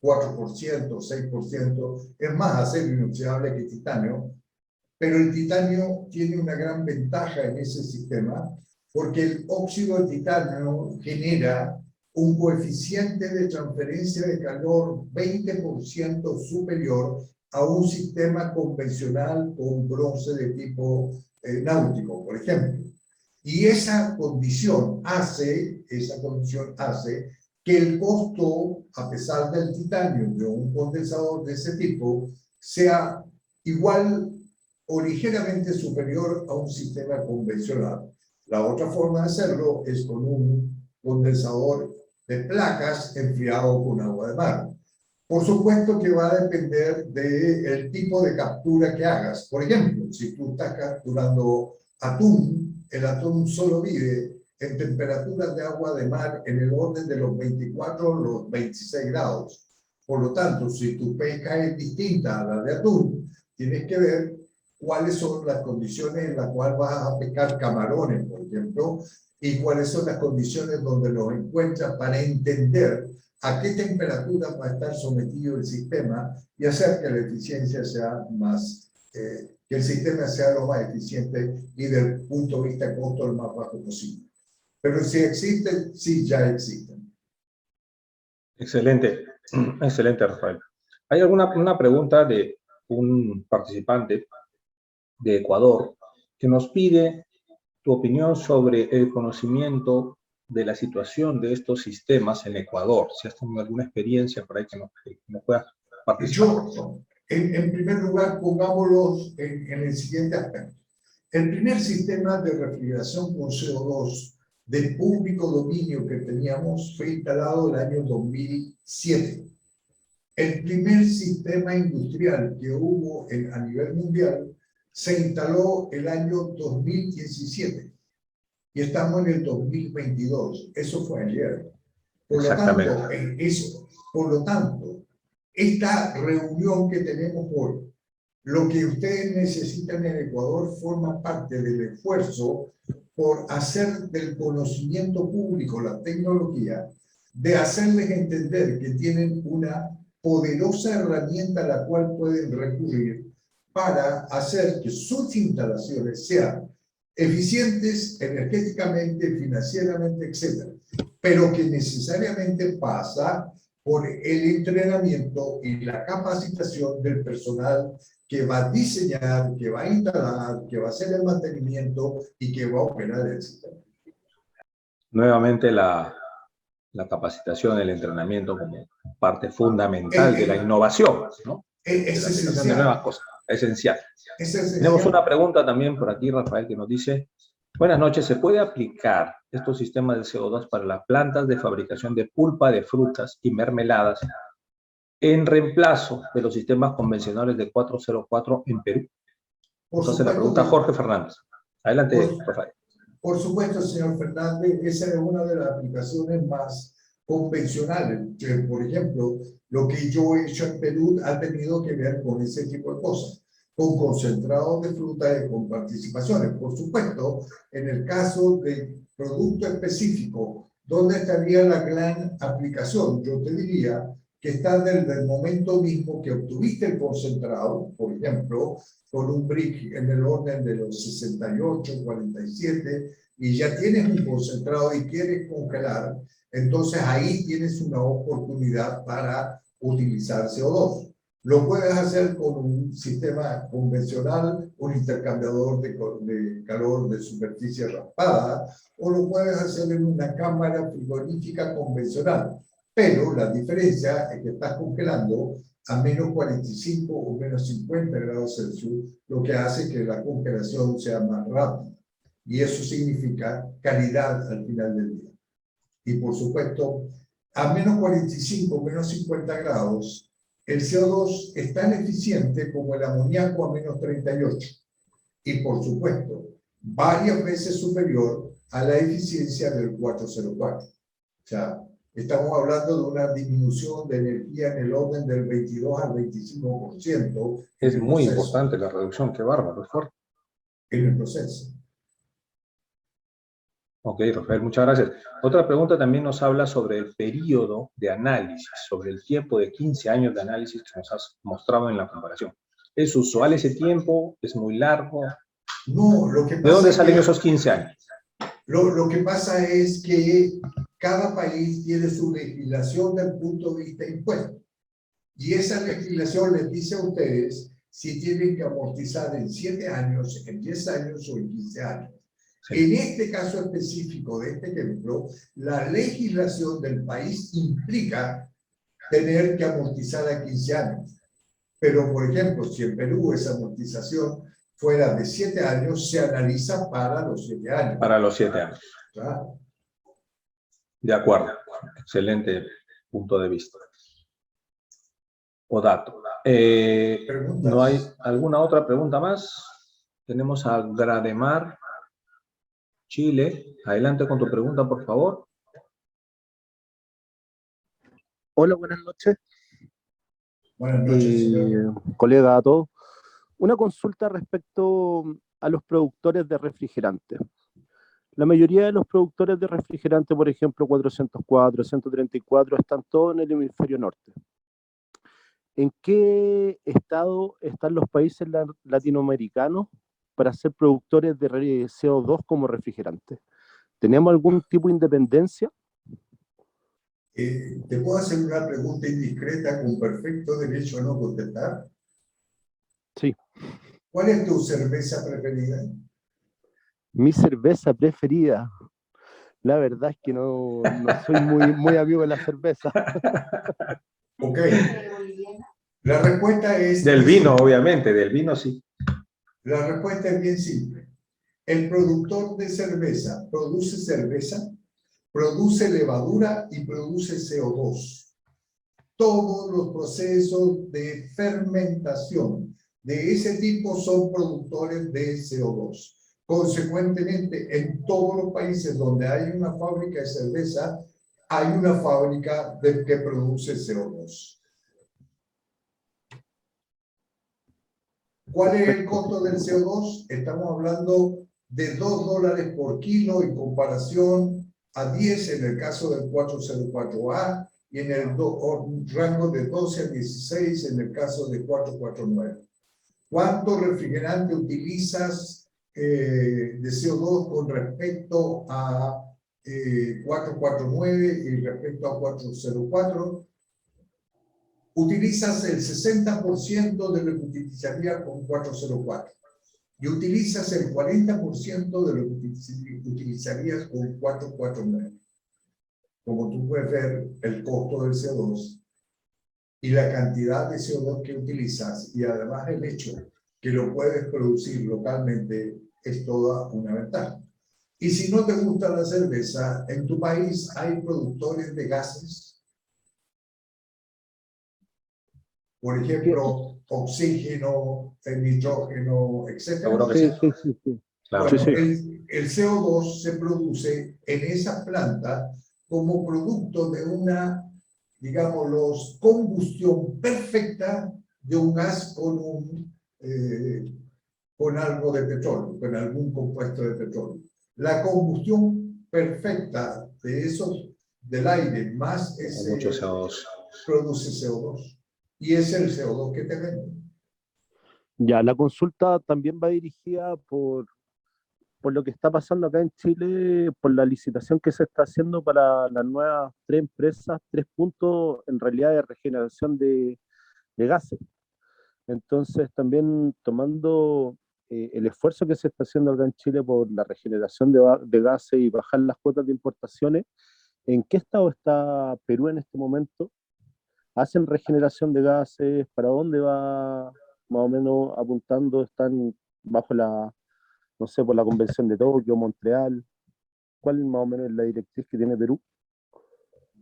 4%, 6%, es más acero inoxidable que titanio, pero el titanio tiene una gran ventaja en ese sistema, porque el óxido de titanio genera un coeficiente de transferencia de calor 20% superior a un sistema convencional con bronce de tipo náutico, por ejemplo. Y esa condición hace que el costo, a pesar del titanio de un condensador de ese tipo, sea igual o ligeramente superior a un sistema convencional. La otra forma de hacerlo es con un condensador de placas enfriado con agua de mar. Por supuesto que va a depender del tipo de captura que hagas. Por ejemplo, si tú estás capturando atún, el atún solo vive en temperaturas de agua de mar en el orden de los 24 o los 26 grados. Por lo tanto, si tu pesca es distinta a la de atún, tienes que ver cuáles son las condiciones en las cuales vas a pescar camarones, por ejemplo, y cuáles son las condiciones donde los encuentras para entender a qué temperatura va a estar sometido el sistema y hacer que la eficiencia sea más, que el sistema sea lo más eficiente y del punto de vista de costo lo más bajo posible. Pero si existen, sí, ya existen. Excelente, excelente, Rafael. Hay una pregunta de un participante de Ecuador que nos pide tu opinión sobre el conocimiento de la situación de estos sistemas en Ecuador. Si has tenido alguna experiencia por ahí que nos puedas participar. En primer lugar, pongámoslos en el siguiente aspecto. El primer sistema de refrigeración con CO2 de público dominio que teníamos fue instalado el año 2007. El primer sistema industrial que hubo a nivel mundial se instaló el año 2017 y estamos en el 2022. Eso fue ayer. Por lo tanto, esta reunión que tenemos hoy, lo que ustedes necesitan en Ecuador forma parte del esfuerzo por hacer del conocimiento público la tecnología, de hacerles entender que tienen una poderosa herramienta a la cual pueden recurrir para hacer que sus instalaciones sean eficientes energéticamente, financieramente, etc. Pero que necesariamente pasa por el entrenamiento y la capacitación del personal que va a diseñar, que va a instalar, que va a hacer el mantenimiento y que va a operar el sistema. Nuevamente la capacitación, el entrenamiento como parte fundamental de la innovación, ¿no? Es de la creación de nuevas cosas, esencial. Esencial. Tenemos una pregunta también por aquí, Rafael, que nos dice: buenas noches, ¿se puede aplicar estos sistemas de CO2 para las plantas de fabricación de pulpa de frutas y mermeladas en reemplazo de los sistemas convencionales de 404 en Perú? Nos hace la pregunta Jorge Fernández. Adelante, Rafael. Por supuesto, señor Fernández, esa es una de las aplicaciones más convencionales. Por ejemplo, lo que yo he hecho en Perú ha tenido que ver con ese tipo de cosas, con concentrados de fruta y con participaciones. Por supuesto, en el caso de producto específico ¿Dónde estaría la gran aplicación? Yo te diría que está desde el momento mismo que obtuviste el concentrado, por ejemplo, con un brick en el orden de los 68, 47, y ya tienes un concentrado y quieres congelar, entonces ahí tienes una oportunidad para utilizar CO2. Lo puedes hacer con un sistema convencional, un intercambiador de calor de superficie raspada, o lo puedes hacer en una cámara frigorífica convencional. Pero la diferencia es que estás congelando a menos 45 o menos 50 grados Celsius, lo que hace que la congelación sea más rápida. Y eso significa calidad al final del día. Y por supuesto, a menos 45, menos 50 grados, el CO2 es tan eficiente como el amoníaco a menos 38. Y por supuesto, varias veces superior a la eficiencia del 404. O sea, estamos hablando de una disminución de energía en el orden del 22 al 25%. Es muy importante la reducción, qué bárbaro, es fuerte. En el proceso. Ok, Rafael, muchas gracias. Otra pregunta también nos habla sobre el periodo de análisis, sobre el tiempo de 15 años de análisis que nos has mostrado en la comparación. ¿Es usual ese tiempo? ¿Es muy largo? No, lo que pasa ¿De dónde es salen que, esos 15 años? Lo que pasa es que cada país tiene su legislación desde el punto de vista impuesto. Y esa legislación les dice a ustedes si tienen que amortizar en 7 años, en 10 años o en 15 años. Sí. En este caso específico de este ejemplo, la legislación del país implica tener que amortizar a 15 años. Pero, por ejemplo, si en Perú esa amortización fuera de 7 años, se analiza para los 7 años. Para los 7 años. ¿Claro? De acuerdo. Excelente punto de vista. O dato. ¿No hay alguna otra pregunta más? Tenemos a Grademar Chile. Adelante con tu pregunta, por favor. Hola, buenas noches. Buenas noches, señor. Colega a todos. Una consulta respecto a los productores de refrigerantes. La mayoría de los productores de refrigerante, por ejemplo, 404, 134, están todos en el hemisferio norte. ¿En qué estado están los países latinoamericanos para ser productores de CO2 como refrigerante? ¿Tenemos algún tipo de independencia? ¿Te puedo hacer una pregunta indiscreta con perfecto derecho a no contestar? Sí. ¿Cuál es tu cerveza preferida? Mi cerveza preferida. La verdad es que no soy muy amigo de la cerveza. Ok. La respuesta es... Del vino, obviamente, del vino sí. La respuesta es bien simple. El productor de cerveza produce cerveza, produce levadura y produce CO2. Todos los procesos de fermentación de ese tipo son productores de CO2. Consecuentemente, en todos los países donde hay una fábrica de cerveza, hay una fábrica que produce CO2. ¿Cuál es el costo del CO2? Estamos hablando de $2 por kilo en comparación a 10 en el caso del 404A y en el rango de 12 a 16 en el caso de 449. ¿Cuánto refrigerante utilizas de CO2 con respecto a 449 y respecto a 404? Utilizas el 60% de lo que utilizarías con 404 y utilizas el 40% de lo que utilizarías con 449. Como tú puedes ver, el costo del CO2 y la cantidad de CO2 que utilizas y además el hecho que lo puedes producir localmente es toda una ventaja. Y si no te gusta la cerveza, en tu país hay productores de gases. Por ejemplo, oxígeno, nitrógeno, etc. Seguro que sí. Sí. Claro. Bueno, Sí. el CO2 se produce en esas plantas como producto de una, digamos, combustión perfecta de un gas con algo de petróleo, con algún compuesto de petróleo. La combustión perfecta de esos del aire más Hay ese mucho CO2. produce CO2. Y es el CO2 que tenemos. Ya, la consulta también va dirigida por lo que está pasando acá en Chile, por la licitación que se está haciendo para las nuevas 3 empresas, 3 puntos en realidad de regeneración de gases. Entonces, también tomando el esfuerzo que se está haciendo acá en Chile por la regeneración de gases y bajar las cuotas de importaciones, ¿en qué estado está Perú en este momento? ¿Hacen regeneración de gases? ¿Para dónde va más o menos apuntando? ¿Están bajo no sé, por la Convención de Tokio, Montreal? ¿Cuál más o menos es la directriz que tiene Perú?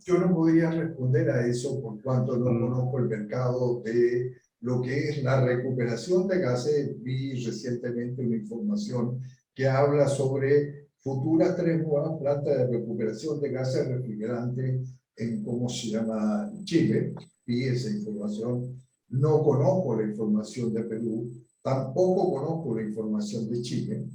Yo no podría responder a eso por cuanto no conozco el mercado de lo que es la recuperación de gases. Vi recientemente una información que habla sobre futuras 3 nuevas plantas de recuperación de gases refrigerantes en, ¿cómo se llama?, Chile. Vi esa información. No conozco la información de Perú, tampoco conozco la información de Chile,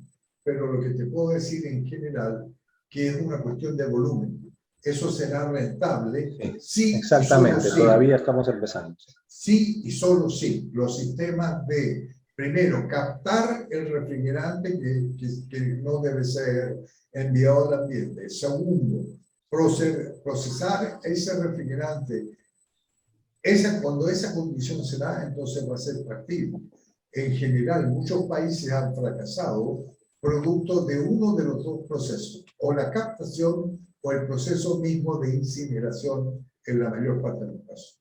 pero lo que te puedo decir en general que es una cuestión de volumen. Eso será rentable, sí, Exactamente, y solo todavía estamos empezando. sí y solo sí. Los sistemas de, primero, captar el refrigerante que no debe ser enviado al ambiente. Segundo, procesar ese refrigerante. Cuando esa condición se da, entonces va a ser factible. En general, muchos países han fracasado producto de uno de los dos procesos, o la captación o el proceso mismo de incineración en la mayor parte de los casos.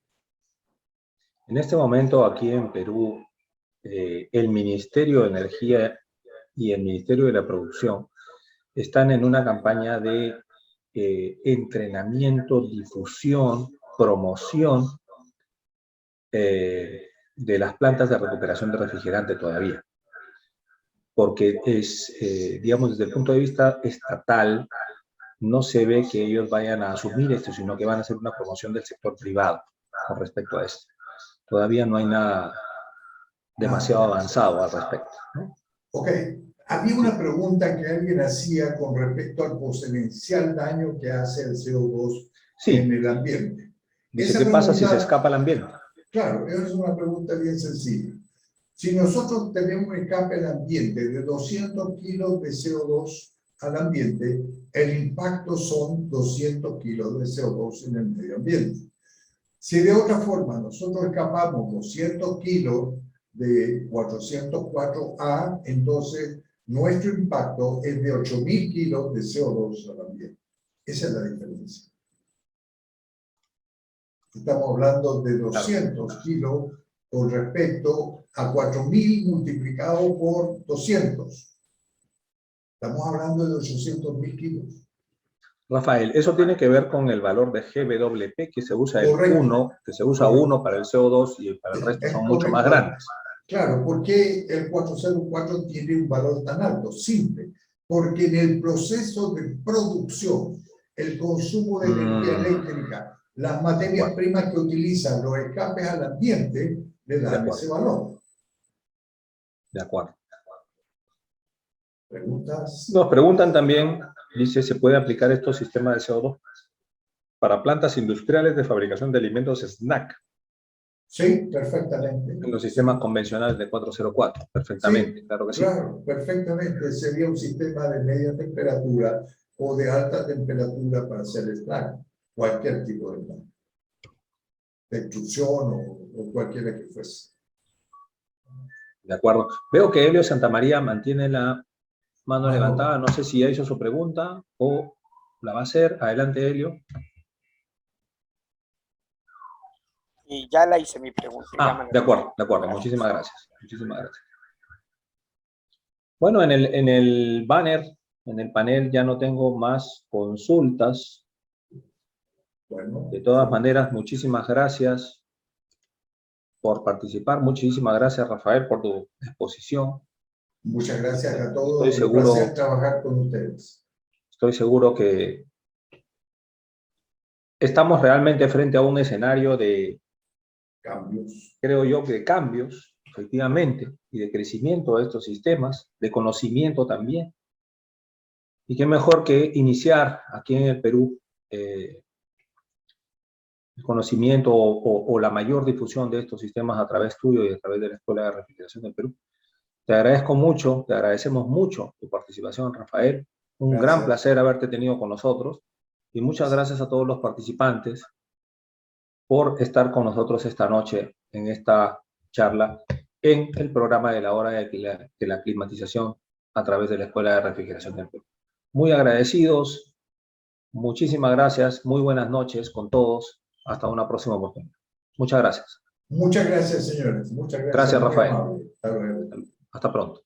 En este momento, aquí en Perú, el Ministerio de Energía y el Ministerio de la Producción están en una campaña de entrenamiento, difusión, promoción de las plantas de recuperación de refrigerante todavía. Porque digamos, desde el punto de vista estatal, no se ve que ellos vayan a asumir esto, sino que van a hacer una promoción del sector privado con respecto a esto. Todavía no hay nada demasiado avanzado al respecto, ¿no? Ok, había una pregunta que alguien hacía con respecto al potencial daño que hace el CO2 en el ambiente. Dice, ¿qué pasa si se escapa al ambiente? Claro, esa es una pregunta bien sencilla. Si nosotros tenemos un escape al ambiente de 200 kilos de CO2 al ambiente, el impacto son 200 kilos de CO2 en el medio ambiente. Si de otra forma nosotros escapamos 200 kilos de 404A, entonces nuestro impacto es de 8.000 kilos de CO2 al ambiente. Esa es la diferencia. Estamos hablando de 200 kilos con respecto a 4.000 multiplicado por 200. Estamos hablando de 800.000 kilos. Rafael, eso tiene que ver con el valor de GWP, que se usa Correcto. el 1, que se usa 1 para el CO2 y para el resto son mucho más grandes. Claro, ¿por qué el 404 tiene un valor tan alto? Simple, porque en el proceso de producción, el consumo de energía eléctrica, las materias primas que utilizan los escapes al ambiente, le dan ese valor. De acuerdo. ¿Preguntas? Nos preguntan también, dice, ¿se puede aplicar estos sistemas de CO2 para plantas industriales de fabricación de alimentos snack? Sí, perfectamente. En los sistemas convencionales de 404, perfectamente, sí, claro que sí. Claro, perfectamente. Sería un sistema de media temperatura o de alta temperatura para hacer snack, cualquier tipo de snack. De extrusión o cualquiera que fuese. De acuerdo. Veo que Helio Santamaría mantiene la mano levantada. No sé si ya hizo su pregunta o la va a hacer. Adelante, Helio. Y ya la hice mi pregunta. De acuerdo, de acuerdo. Muchísimas gracias. Muchísimas gracias. Bueno, en el banner, en el panel ya no tengo más consultas. Bueno, de todas maneras, muchísimas gracias por participar. Muchísimas gracias, Rafael, por tu exposición. Muchas gracias a todos. Estoy seguro, un placer trabajar con ustedes. Estoy seguro que estamos realmente frente a un escenario de cambios. Creo yo que de cambios, efectivamente, y de crecimiento de estos sistemas, de conocimiento también. Y qué mejor que iniciar aquí en el Perú el conocimiento o la mayor difusión de estos sistemas a través tuyo y a través de la Escuela de Refrigeración del Perú. Te agradezco mucho, te agradecemos mucho tu participación, Rafael. Un gran placer haberte tenido con nosotros. Y muchas gracias a todos los participantes por estar con nosotros esta noche en esta charla en el programa de la hora de la climatización a través de la Escuela de Refrigeración del Perú. Muy agradecidos, muchísimas gracias, muy buenas noches con todos, hasta una próxima oportunidad. Muchas gracias. Muchas gracias, señores. Muchas gracias. Gracias, Rafael. Hasta luego. Hasta pronto.